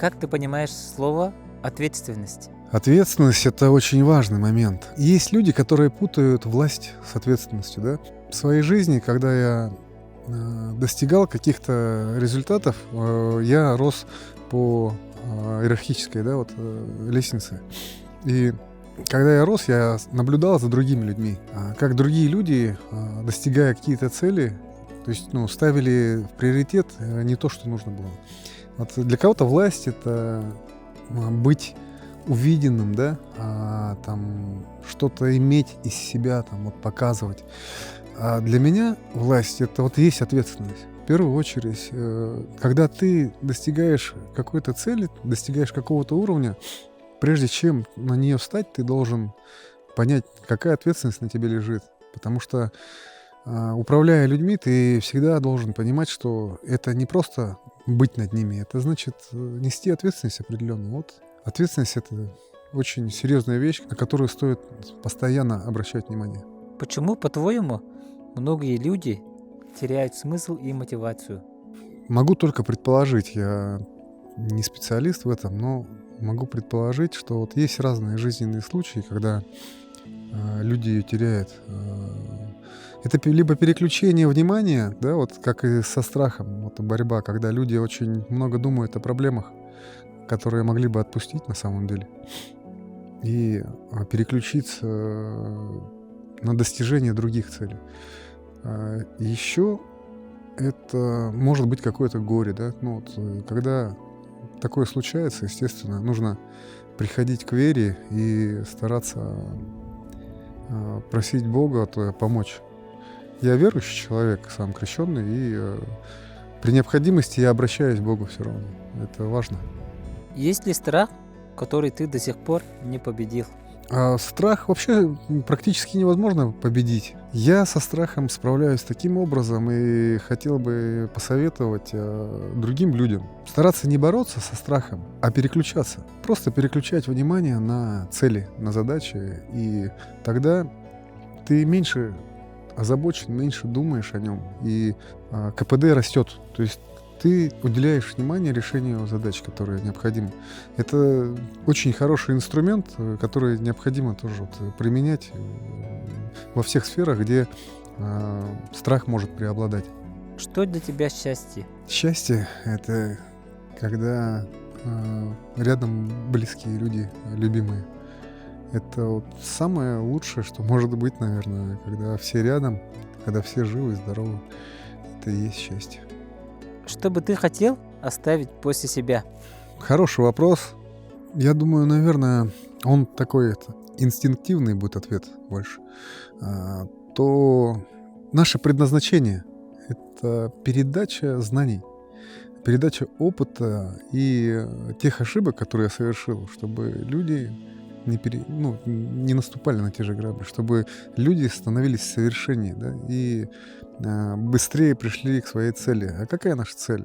Как ты понимаешь слово «ответственность»? Ответственность – это очень важный момент. Есть люди, которые путают власть с ответственностью. Да? В своей жизни, когда я достигал каких-то результатов, я рос по иерархической да, вот, лестнице. И когда я рос, я наблюдал за другими людьми. Как другие люди, достигая какие-то цели, то есть, ставили в приоритет не то, что нужно было. Вот для кого-то власть – это быть увиденным, да, там, что-то иметь из себя, там, вот, показывать. А для меня власть – это вот есть ответственность. В первую очередь, когда ты достигаешь какой-то цели, достигаешь какого-то уровня, прежде чем на нее встать, ты должен понять, какая ответственность на тебе лежит. Потому что, управляя людьми, ты всегда должен понимать, что это не просто быть над ними, это значит нести ответственность определенную. Вот ответственность – это очень серьезная вещь, на которую стоит постоянно обращать внимание. Почему, по-твоему, многие люди теряют смысл и мотивацию? Могу только предположить, я не специалист в этом, но могу предположить, что вот есть разные жизненные случаи, когда люди ее теряют. Это либо переключение внимания, да, вот как и со страхом, вот борьба, когда люди очень много думают о проблемах, которые могли бы отпустить на самом деле, и переключиться на достижение других целей. Еще это может быть какое-то горе, да, когда такое случается, естественно, нужно приходить к вере и стараться просить Бога помочь. Я верующий человек, сам крещенный, и при необходимости я обращаюсь к Богу все равно. Это важно. Есть ли страх, который ты до сих пор не победил? Страх вообще практически невозможно победить. Я со страхом справляюсь таким образом и хотел бы посоветовать другим людям стараться не бороться со страхом, а переключаться. Просто переключать внимание на цели, на задачи, и тогда ты меньше озабочен, меньше думаешь о нем, и КПД растет. То есть ты уделяешь внимание решению задач, которые необходимы. Это очень хороший инструмент, который необходимо тоже вот применять во всех сферах, где страх может преобладать. Что для тебя счастье? Счастье — это когда рядом близкие люди, любимые. Это вот самое лучшее, что может быть, наверное, когда все рядом, когда все живы и здоровы. Это и есть счастье. Что бы ты хотел оставить после себя? Хороший вопрос. Я думаю, наверное, он такой инстинктивный будет ответ больше. То наше предназначение — это передача знаний, передача опыта и тех ошибок, которые я совершил, чтобы люди не наступали на те же грабли, чтобы люди становились совершеннее, да, и быстрее пришли к своей цели. А какая наша цель?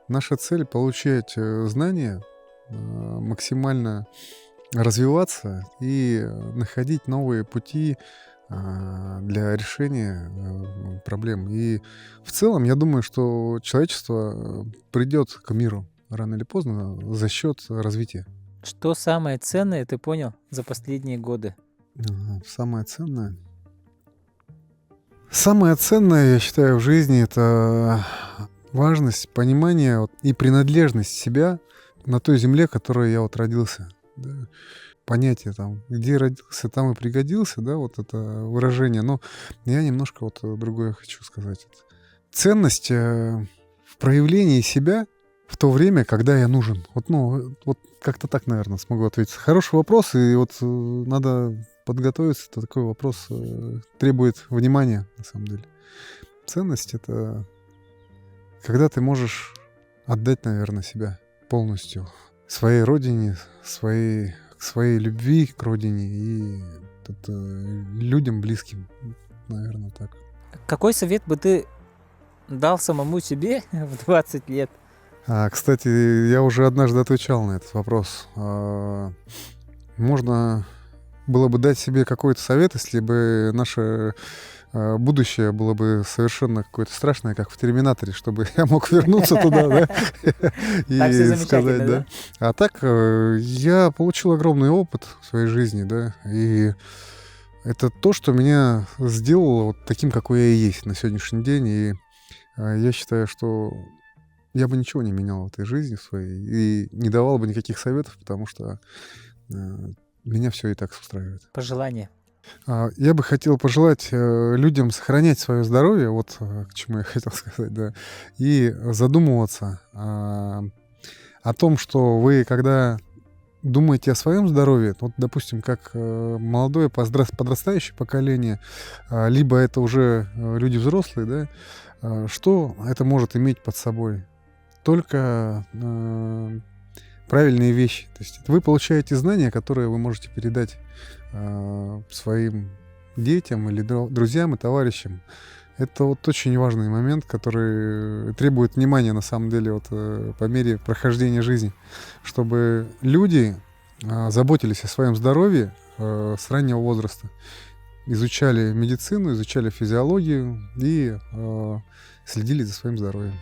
Наша цель — получать знания, максимально развиваться и находить новые пути для решения проблем. И в целом, я думаю, что человечество придет к миру рано или поздно за счет развития. Что самое ценное ты понял за последние годы? Самое ценное? Самое ценное, я считаю, в жизни — это важность, понимание и принадлежность себя на той земле, в которой я вот родился. Да. Понятие там, где родился, там и пригодился, да, вот это выражение. Но я немножко вот другое хочу сказать. Ценность в проявлении себя в то время, когда я нужен. Вот как-то так, наверное, смогу ответить. Хороший вопрос, и вот надо подготовиться. То такой вопрос требует внимания, на самом деле. Ценность — это когда ты можешь отдать, наверное, себя полностью своей родине, своей любви к родине и людям близким, наверное, так. Какой совет бы ты дал самому себе в 20 лет? Кстати, я уже однажды отвечал на этот вопрос. Можно было бы дать себе какой-то совет, если бы наше будущее было бы совершенно какое-то страшное, как в «Терминаторе», чтобы я мог вернуться туда, да, и сказать, да. А так я получил огромный опыт в своей жизни, да, и это то, что меня сделало вот таким, какой я и есть на сегодняшний день, и я считаю, что я бы ничего не менял в этой жизни своей и не давал бы никаких советов, потому что меня все и так устраивает. Пожелание. Я бы хотел пожелать людям сохранять свое здоровье, вот к чему я хотел сказать, да, и задумываться о том, что вы, когда думаете о своем здоровье, вот, допустим, как молодое подрастающее поколение, либо это уже люди взрослые, да, что это может иметь под собой? Только правильные вещи. То есть вы получаете знания, которые вы можете передать своим детям или друзьям и товарищам. Это вот очень важный момент, который требует внимания, на самом деле, вот, по мере прохождения жизни, чтобы люди заботились о своем здоровье с раннего возраста, изучали медицину, изучали физиологию и следили за своим здоровьем.